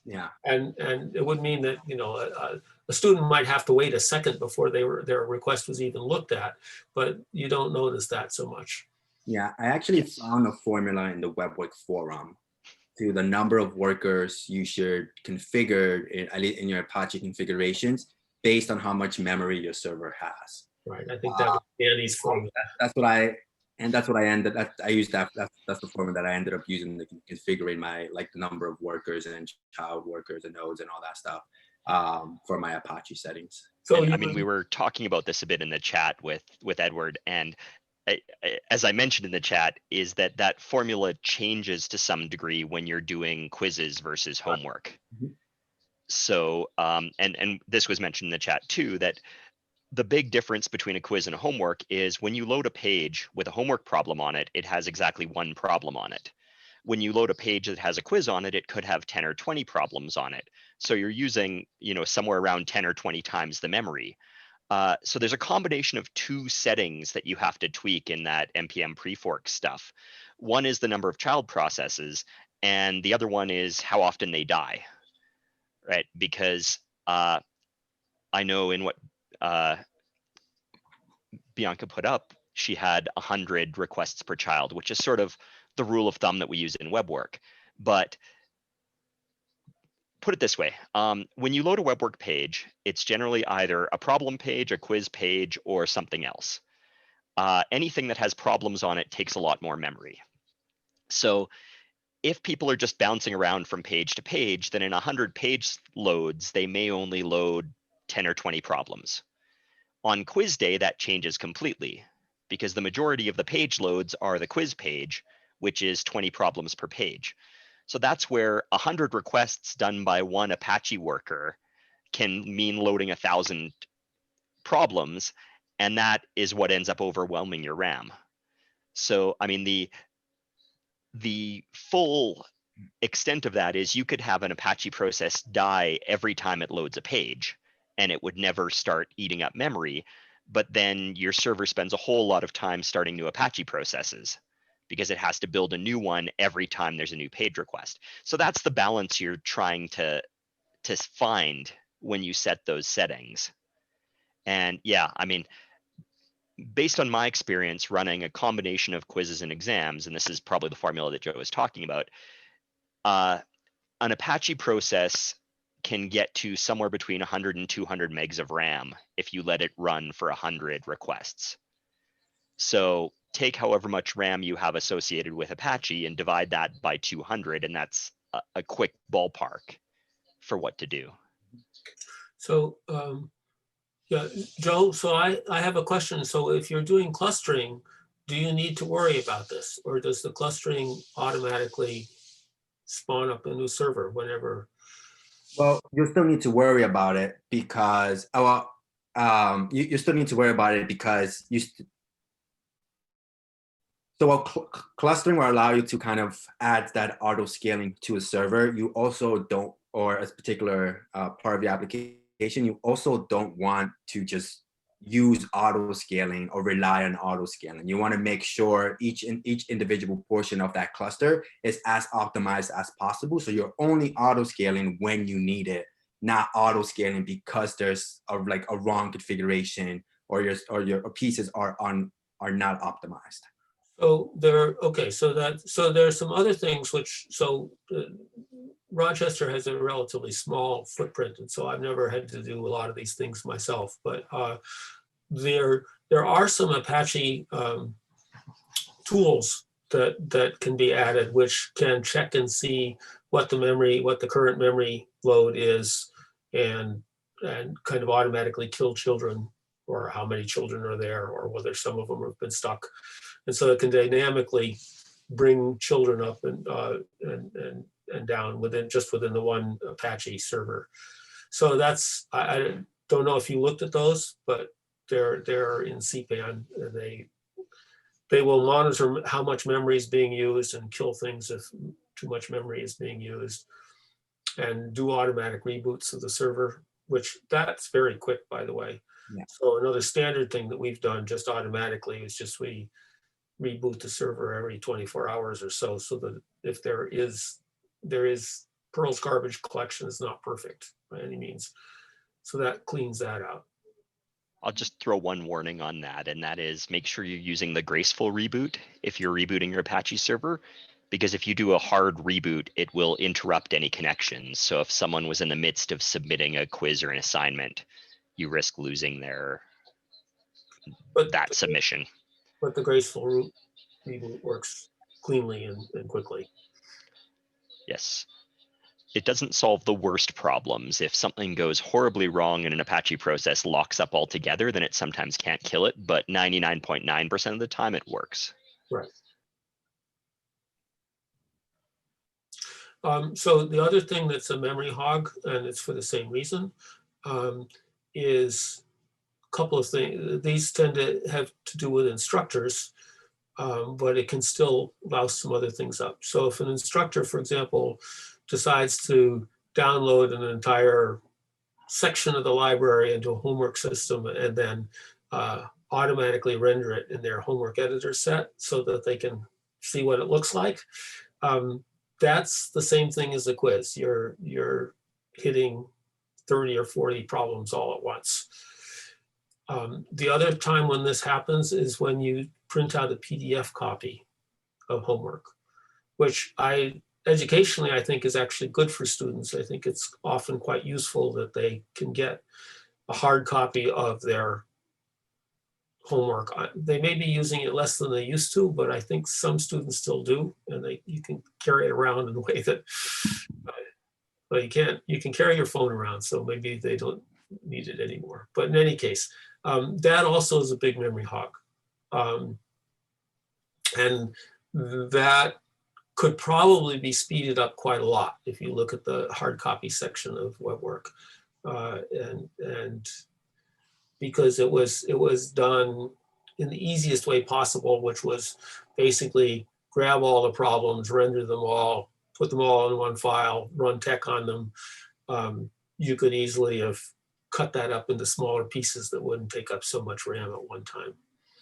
Yeah. And it would mean that, you know, a student might have to wait a second before their request was even looked at, but you don't notice that so much. Yeah, I actually found a formula in the WeBWorK forum to the number of workers you should configure in your Apache configurations based on how much memory your server has. Right. I think that was Danny's formula. That's what I ended. I used that. That's the formula that I ended up using to configuring my the number of workers and child workers and nodes and all that stuff for my Apache settings. So I mean, we were talking about this a bit in the chat with Edward, and as I mentioned in the chat, is that formula changes to some degree when you're doing quizzes versus homework. Mm-hmm. So and this was mentioned in the chat too, that the big difference between a quiz and a homework is when you load a page with a homework problem on it, it has exactly 1 problem on it. When you load a page that has a quiz on it, it could have 10 or 20 problems on it. So you're using, you know, somewhere around 10 or 20 times the memory. So there's a combination of 2 settings that you have to tweak in that npm prefork stuff. One is the number of child processes, and the other one is how often they die, right? Because I know in what Bianca put up, she had 100 requests per child, which is sort of the rule of thumb that we use in WeBWorK. But put it this way, when you load a WeBWorK page, it's generally either a problem page, a quiz page, or something else. Anything that has problems on it takes a lot more memory. So if people are just bouncing around from page to page, then in 100 page loads, they may only load 10 or 20 problems. On quiz day, that changes completely because the majority of the page loads are the quiz page, which is 20 problems per page. So that's where 100 requests done by one Apache worker can mean loading 1,000 problems. And that is what ends up overwhelming your RAM. So, I mean, the full extent of that is you could have an Apache process die every time it loads a page, and it would never start eating up memory. But then your server spends a whole lot of time starting new Apache processes because it has to build a new one every time there's a new page request. So that's the balance you're trying to find when you set those settings. And yeah, I mean, based on my experience running a combination of quizzes and exams, and this is probably the formula that Joe was talking about, an Apache process can get to somewhere between 100 and 200 megs of RAM if you let it run for 100 requests. So take however much RAM you have associated with Apache and divide that by 200, and that's a quick ballpark for what to do. So yeah, Joe, so I have a question. So if you're doing clustering, do you need to worry about this, or does the clustering automatically spawn up a new server whenever? Well, you still need to worry about it because you still need to worry about it because so while clustering will allow you to kind of add that auto scaling to a server, you also don't, or a particular part of the application, you also don't want to just use auto scaling or rely on auto scaling. You want to make sure each individual portion of that cluster is as optimized as possible. So you're only auto scaling when you need it, not auto scaling because there's a wrong configuration or your pieces are not optimized. So so there's some other things which, Rochester has a relatively small footprint, and so I've never had to do a lot of these things myself, but there are some Apache tools that can be added, which can check and see what the current memory load is, and kind of automatically kill children, or how many children are there, or whether some of them have been stuck. And so it can dynamically bring children up and down within the one Apache server. So that's, I don't know if you looked at those, but they're in CPAN, and they will monitor how much memory is being used and kill things if too much memory is being used, and do automatic reboots of the server, which that's very quick, by the way. Yeah. So another standard thing that we've done just automatically is just we reboot the server every 24 hours or so that if there is Perl's garbage collection is not perfect by any means. So that cleans that out. I'll just throw one warning on that, and that is make sure you're using the graceful reboot if you're rebooting your Apache server, because if you do a hard reboot, it will interrupt any connections. So if someone was in the midst of submitting a quiz or an assignment, you risk losing that submission. But the graceful reboot works cleanly and quickly. Yes. It doesn't solve the worst problems. If something goes horribly wrong and an Apache process locks up altogether, then it sometimes can't kill it, but 99.9% of the time it works. Right. So the other thing that's a memory hog, and it's for the same reason, is a couple of things. These tend to have to do with instructors, but it can still louse some other things up. So if an instructor, for example, decides to download an entire section of the library into a homework system and then automatically render it in their homework editor set so that they can see what it looks like, that's the same thing as a quiz. You're hitting 30 or 40 problems all at once. The other time when this happens is when you print out a PDF copy of homework, which educationally I think is actually good for students. I think it's often quite useful that they can get a hard copy of their homework. They may be using it less than they used to, but I think some students still do, and you can carry it around in a way that, well, you can carry your phone around, so maybe they don't need it anymore. But in any case, that also is a big memory hog. And that could probably be speeded up quite a lot if you look at the hard copy section of WeBWorK. And because it was done in the easiest way possible, which was basically grab all the problems, render them all, put them all in one file, run tech on them. You could easily have cut that up into smaller pieces that wouldn't take up so much RAM at one time.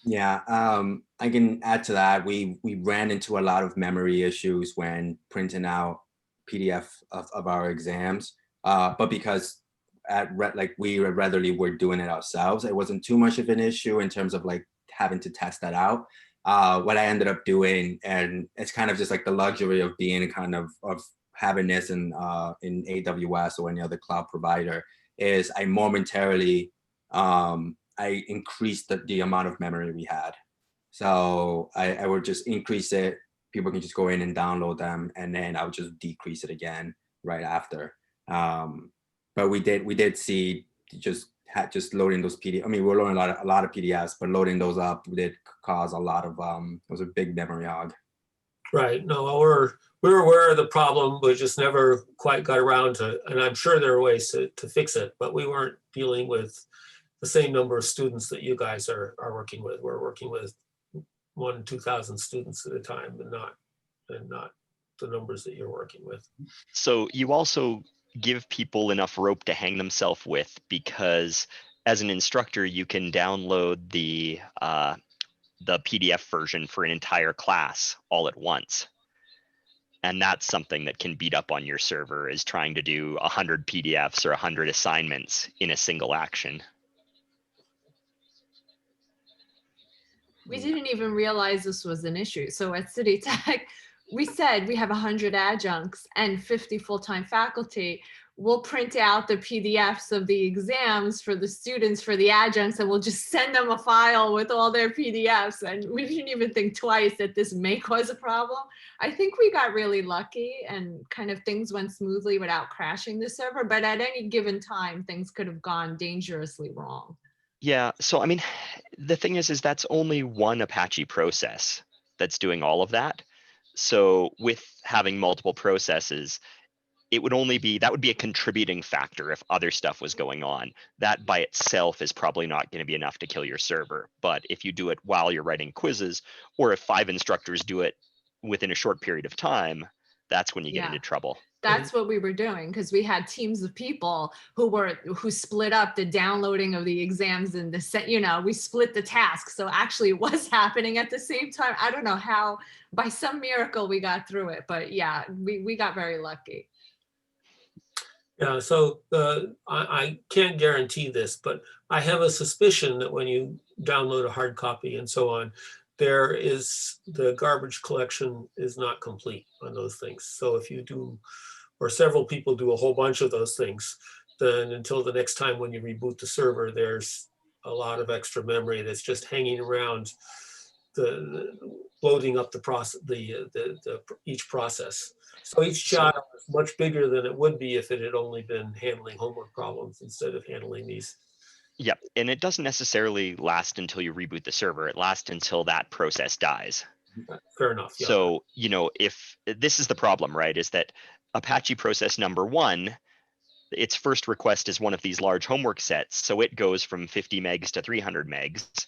Yeah, I can add to that. We ran into a lot of memory issues when printing out PDF of our exams, but because we Rederly were doing it ourselves, it wasn't too much of an issue in terms of like having to test that out. What I ended up doing, and it's kind of just like the luxury of being kind of having this in AWS or any other cloud provider, is I momentarily I increased the amount of memory we had. So I would just increase it. People can just go in and download them, and then I would just decrease it again right after. But we did see just loading those PDF. I mean, we're loading a lot of PDFs, but loading those up did cause a lot of it was a big memory hog. Right. No, we're aware of the problem, but just never quite got around to, and I'm sure there are ways to fix it, but we weren't dealing with the same number of students that you guys are working with. We're working with 1,000-2,000 students at a time, and not the numbers that you're working with. So you also give people enough rope to hang themselves with, because as an instructor, you can download the PDF version for an entire class all at once. And that's something that can beat up on your server, is trying to do 100 PDFs or 100 assignments in a single action. We didn't even realize this was an issue. So at City Tech, we said we have 100 adjuncts and 50 full-time faculty. We'll print out the PDFs of the exams for the students, for the adjuncts, and we'll just send them a file with all their PDFs. And we didn't even think twice that this may cause a problem. I think we got really lucky and kind of things went smoothly without crashing the server, but at any given time, things could have gone dangerously wrong. Yeah, so I mean, the thing is that's only one Apache process that's doing all of that. So with having multiple processes, it would only be, that would be a contributing factor if other stuff was going on. That by itself is probably not going to be enough to kill your server. But if you do it while you're writing quizzes, or if 5 instructors do it within a short period of time, that's when you get into trouble. That's what we were doing, because we had teams of people who split up the downloading of the exams and we split the tasks. So actually it was happening at the same time. I don't know how, by some miracle we got through it, but yeah, we got very lucky. Yeah, so I can't guarantee this, but I have a suspicion that when you download a hard copy and so on, the garbage collection is not complete on those things. So if you do, or several people do a whole bunch of those things, then until the next time when you reboot the server, there's a lot of extra memory that's just hanging around the loading up the process, each process. So each job is much bigger than it would be if it had only been handling homework problems instead of handling these. Yep, and it doesn't necessarily last until you reboot the server. It lasts until that process dies. Fair enough. Yeah. So, if this is the problem, right, is that Apache process number 1, its first request is one of these large homework sets. So it goes from 50 megs to 300 megs.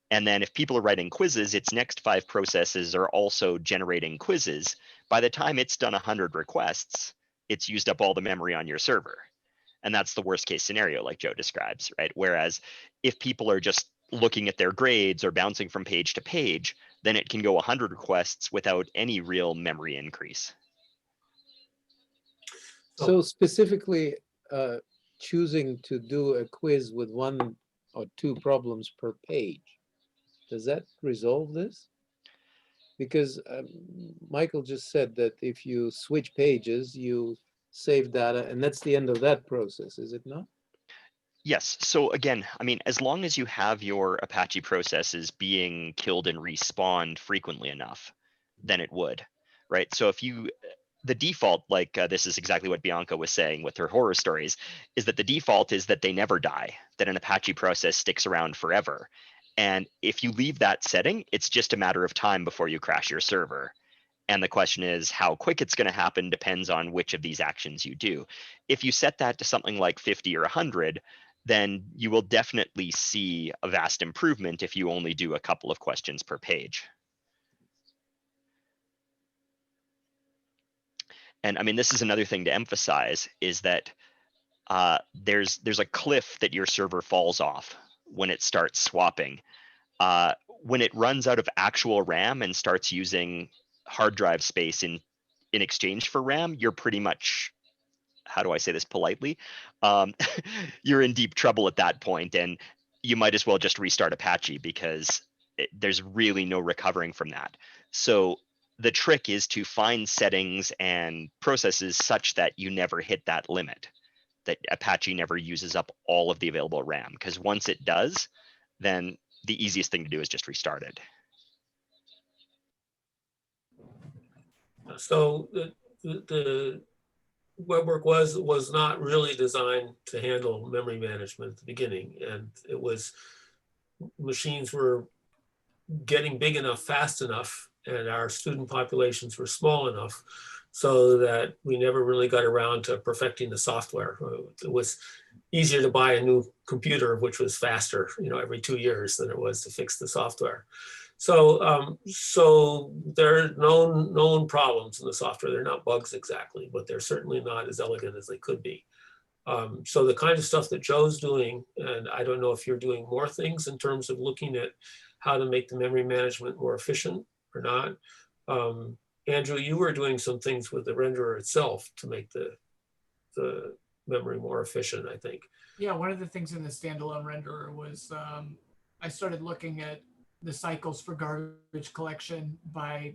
And then if people are writing quizzes, its next 5 processes are also generating quizzes. By the time it's done 100 requests, it's used up all the memory on your server. And that's the worst case scenario, like Joe describes, right? Whereas if people are just looking at their grades or bouncing from page to page, then it can go 100 requests without any real memory increase. So specifically, choosing to do a quiz with 1 or 2 problems per page, does that resolve this? Because Michael just said that if you switch pages, you save data, and that's the end of that process, is it not? Yes. So again, I mean, as long as you have your Apache processes being killed and respawned frequently enough, then it would, right? So if the default, like this is exactly what Bianca was saying with her horror stories, is that the default is that they never die, that an Apache process sticks around forever. And if you leave that setting, it's just a matter of time before you crash your server. And the question is how quick it's going to happen depends on which of these actions you do. If you set that to something like 50 or 100, then you will definitely see a vast improvement if you only do a couple of questions per page. And I mean, this is another thing to emphasize, is that there's a cliff that your server falls off when it starts swapping. When it runs out of actual RAM and starts using hard drive space in exchange for RAM, you're pretty much, how do I say this politely? You're in deep trouble at that point, and you might as well just restart Apache, because there's really no recovering from that. So the trick is to find settings and processes such that you never hit that limit, that Apache never uses up all of the available RAM, because once it does, then the easiest thing to do is just restart it. So the WeBWorK was not really designed to handle memory management at the beginning, and it was, machines were getting big enough fast enough, and our student populations were small enough so that we never really got around to perfecting the software. It was easier to buy a new computer, which was faster, every 2 years, than it was to fix the software. So, so there are known problems in the software. They're not bugs exactly, but they're certainly not as elegant as they could be. So the kind of stuff that Joe's doing, and I don't know if you're doing more things in terms of looking at how to make the memory management more efficient or not. Andrew, you were doing some things with the renderer itself to make the memory more efficient, I think. Yeah, one of the things in the standalone renderer was I started looking at the cycles for garbage collection by,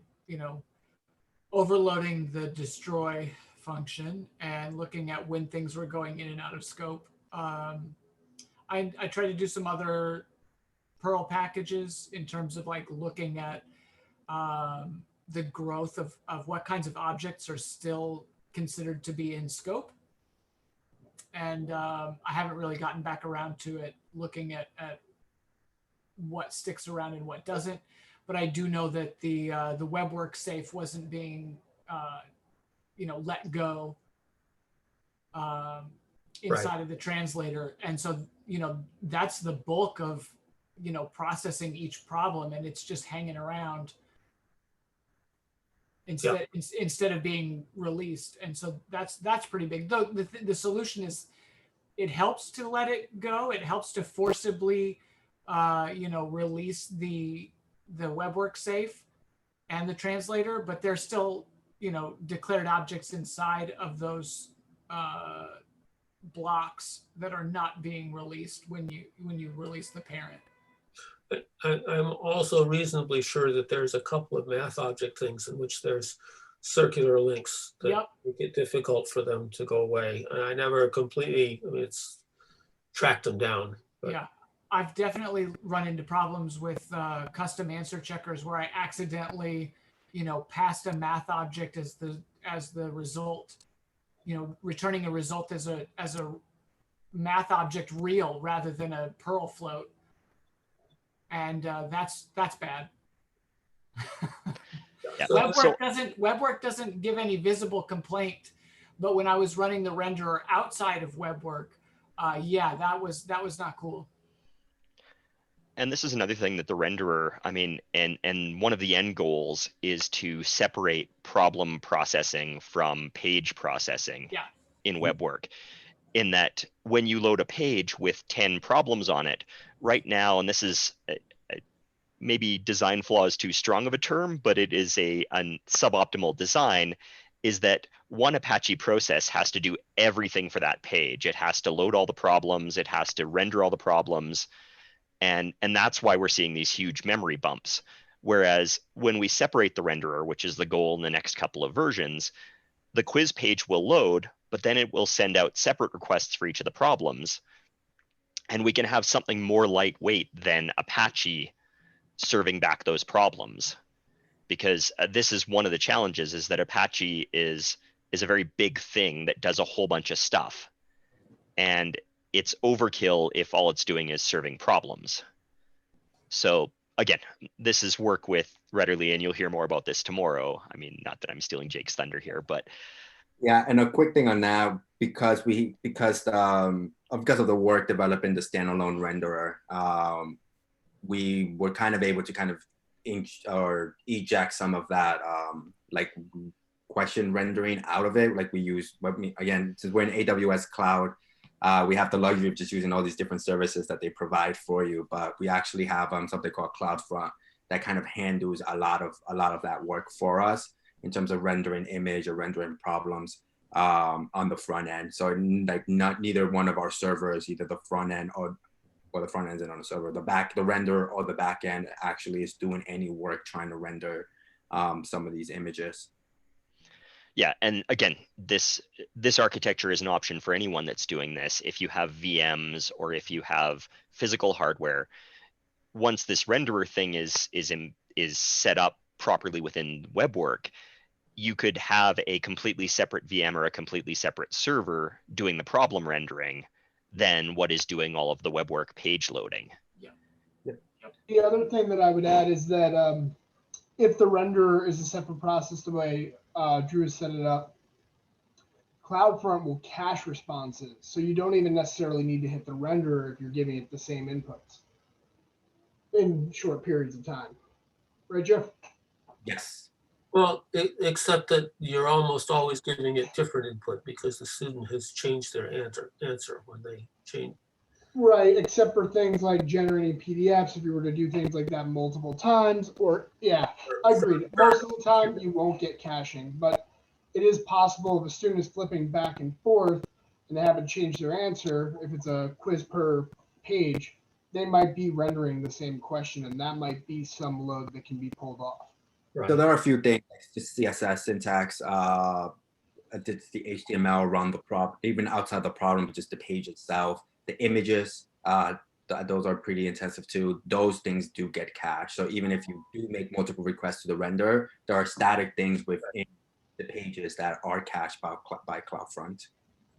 overloading the destroy function and looking at when things were going in and out of scope. I tried to do some other Perl packages in terms of like looking at the growth of what kinds of objects are still considered to be in scope. And I haven't really gotten back around to it, looking at what sticks around and what doesn't. But I do know that the WeBWorK safe wasn't being, let go inside of the translator. And so, that's the bulk of, processing each problem, and it's just hanging around instead of being released. And so that's pretty big. Though the solution is, it helps to let it go. It helps to forcibly, release the WeBWorK safe and the translator, but there's still, declared objects inside of those blocks that are not being released when you release the parent. I'm also reasonably sure that there's a couple of math object things in which there's circular links that make it difficult for them to go away. And I never completely, it's tracked them down. But. Yeah. I've definitely run into problems with custom answer checkers where I accidentally, passed a math object as the result, returning a result as a math object real rather than a Perl float. And that's bad. WeBWorK doesn't give any visible complaint, but when I was running the renderer outside of WeBWorK, that was not cool. And this is another thing that the renderer, and one of the end goals is to separate problem processing from page processing in WeBWorK. In that when you load a page with 10 problems on it, right now, and this is maybe design flaw is too strong of a term, but it is a suboptimal design, is that one Apache process has to do everything for that page. It has to load all the problems, it has to render all the problems, and that's why we're seeing these huge memory bumps. Whereas when we separate the renderer, which is the goal in the next couple of versions, the quiz page will load, but then it will send out separate requests for each of the problems. And we can have something more lightweight than Apache serving back those problems. Because this is one of the challenges, is that Apache is a very big thing that does a whole bunch of stuff. And it's overkill if all it's doing is serving problems. So again, this is work with Rederly, and you'll hear more about this tomorrow. Not that I'm stealing Jake's thunder here, but yeah. And a quick thing on that, because because of the work developing the standalone renderer, we were kind of able to kind of eject some of that like question rendering out of it. Like we use, again, since we're in AWS cloud, we have the luxury of just using all these different services that they provide for you. But we actually have something called CloudFront that kind of handles a lot of that work for us in terms of rendering image or rendering problems on the front end. So like neither one of our servers, either the front end or the front end is on the server, the render or the back end actually is doing any work trying to render some of these images. Yeah, and again, this architecture is an option for anyone that's doing this. If you have VMs or if you have physical hardware, once this renderer thing is set up properly within WeBWorK, you could have a completely separate VM or a completely separate server doing the problem rendering than what is doing all of the WeBWorK page loading. The other thing that I would add is that if the renderer is a separate process, the way Drew has set it up, CloudFront will cache responses. So you don't even necessarily need to hit the renderer if you're giving it the same inputs in short periods of time. Right, Jeff? Yes. Well, except that you're almost always giving it different input because the student has changed their answer when they change. Right, except for things like generating PDFs, if you were to do things like that multiple times, or yeah, agreed. Most of the time you won't get caching, but it is possible if a student is flipping back and forth and they haven't changed their answer, if it's a quiz per page, they might be rendering the same question, and that might be some load that can be pulled off. Right. So there are a few things, just CSS syntax, the HTML around the problem, even outside the problem, just the page itself, the images, those are pretty intensive too. Those things do get cached. So even if you do make multiple requests to the render, there are static things within the pages that are cached by CloudFront.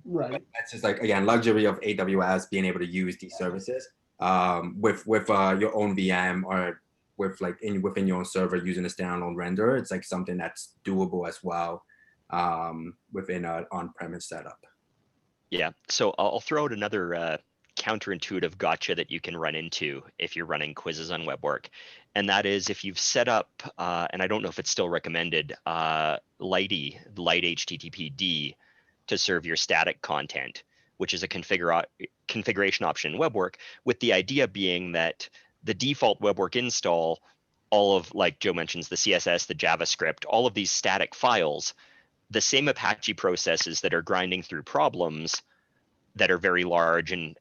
Right. But that's just like, again, luxury of AWS being able to use these services with your own VM or with like within your own server using a standalone render. It's like something that's doable as well within an on-premise setup. Yeah, so I'll throw out another counterintuitive gotcha that you can run into if you're running quizzes on WeBWorK. And that is if you've set up, and I don't know if it's still recommended, light HTTPD to serve your static content, which is a configuration option in WeBWorK, with the idea being that the default WeBWorK install, all of, like Joe mentions, the CSS, the JavaScript, all of these static files, the same Apache processes that are grinding through problems that are very large and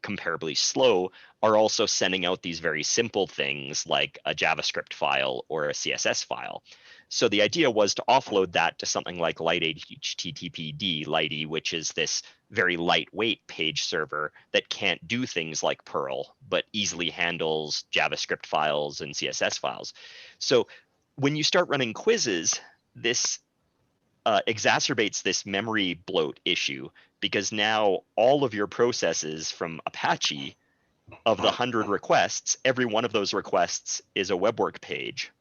comparably slow are also sending out these very simple things like a JavaScript file or a CSS file. So the idea was to offload that to something like light HTTPD, Lighty, which is this very lightweight page server that can't do things like Perl, but easily handles JavaScript files and CSS files. So when you start running quizzes, this exacerbates this memory bloat issue, because now all of your processes from Apache, of the 100 requests, every one of those requests is a WeBWorK page,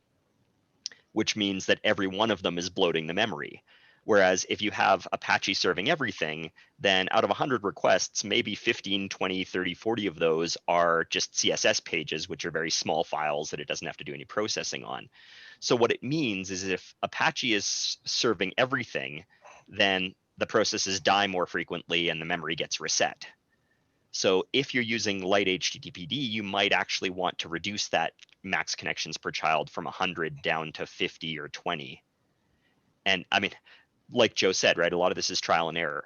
which means that every one of them is bloating the memory. Whereas if you have Apache serving everything, then out of 100 requests, maybe 15, 20, 30, 40 of those are just CSS pages, which are very small files that it doesn't have to do any processing on. So what it means is if Apache is serving everything, then the processes die more frequently and the memory gets reset. So if you're using light HTTPD, you might actually want to reduce that max connections per child from 100 down to 50 or 20. And I mean, like Joe said, right, a lot of this is trial and error.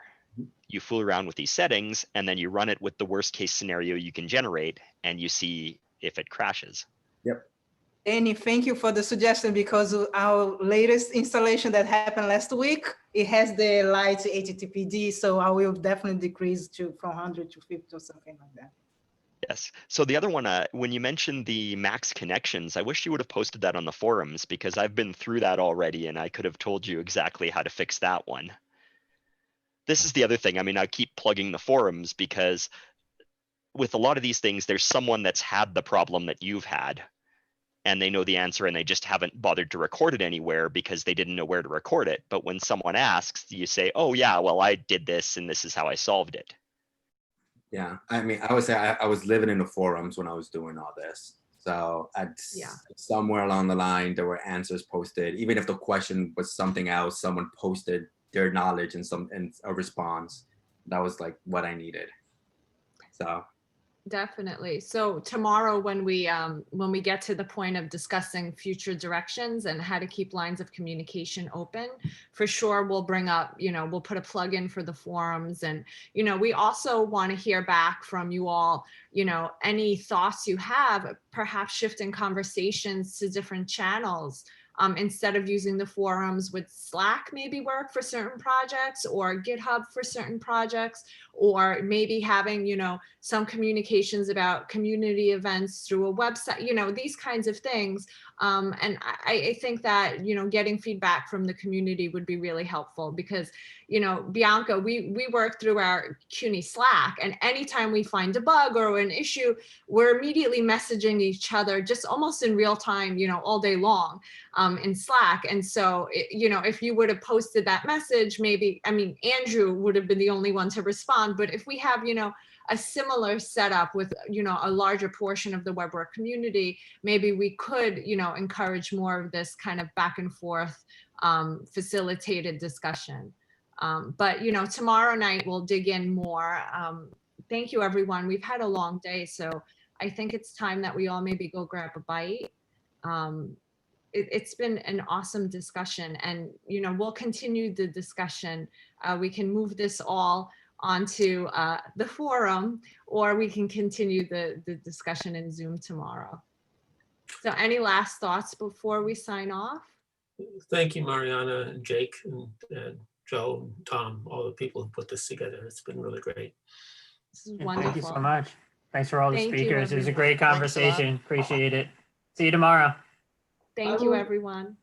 You fool around with these settings and then you run it with the worst case scenario you can generate and you see if it crashes. Yep. Danny, thank you for the suggestion, because our latest installation that happened last week, it has the light HTTPD, so I will definitely decrease from 100 to 50 or something like that. Yes. So the other one, when you mentioned the max connections, I wish you would have posted that on the forums, because I've been through that already and I could have told you exactly how to fix that one. This is the other thing. I mean, I keep plugging the forums because with a lot of these things, there's someone that's had the problem that you've had and they know the answer and they just haven't bothered to record it anywhere because they didn't know where to record it. But when someone asks, you say, oh yeah, well, I did this and this is how I solved it. Yeah, I mean, I would say I was living in the forums when I was doing all this. So Yeah. somewhere along the line, there were answers posted. Even if the question was something else, someone posted their knowledge and a response. That was like what I needed. So Definitely. So tomorrow when we get to the point of discussing future directions and how to keep lines of communication open, for sure we'll bring up, we'll put a plug in for the forums. And, we also want to hear back from you all, any thoughts you have, perhaps shifting conversations to different channels. Instead of using the forums, would Slack maybe work for certain projects, or GitHub for certain projects, or maybe having, some communications about community events through a website, these kinds of things. And I think that, getting feedback from the community would be really helpful because, Bianca, we work through our CUNY Slack, and anytime we find a bug or an issue, we're immediately messaging each other just almost in real time, all day long in Slack. And so, if you would have posted that message, maybe, Andrew would have been the only one to respond. But if we have, a similar setup with, a larger portion of the WeBWorK community, maybe we could, encourage more of this kind of back and forth facilitated discussion. But, tomorrow night we'll dig in more. Thank you, everyone. We've had a long day, so I think it's time that we all maybe go grab a bite. It's been an awesome discussion, and we'll continue the discussion. We can move this all onto the forum, or we can continue the discussion in Zoom tomorrow. So any last thoughts before we sign off? Thank you, Mariana and Jake and Joe and Tom, all the people who put this together. It's been really great. This is Yeah, wonderful. thank you so much. Thanks for all the Thank you, speakers. It was a everyone. great Thanks a lot. conversation. Appreciate it. See you tomorrow. Thank you, everyone.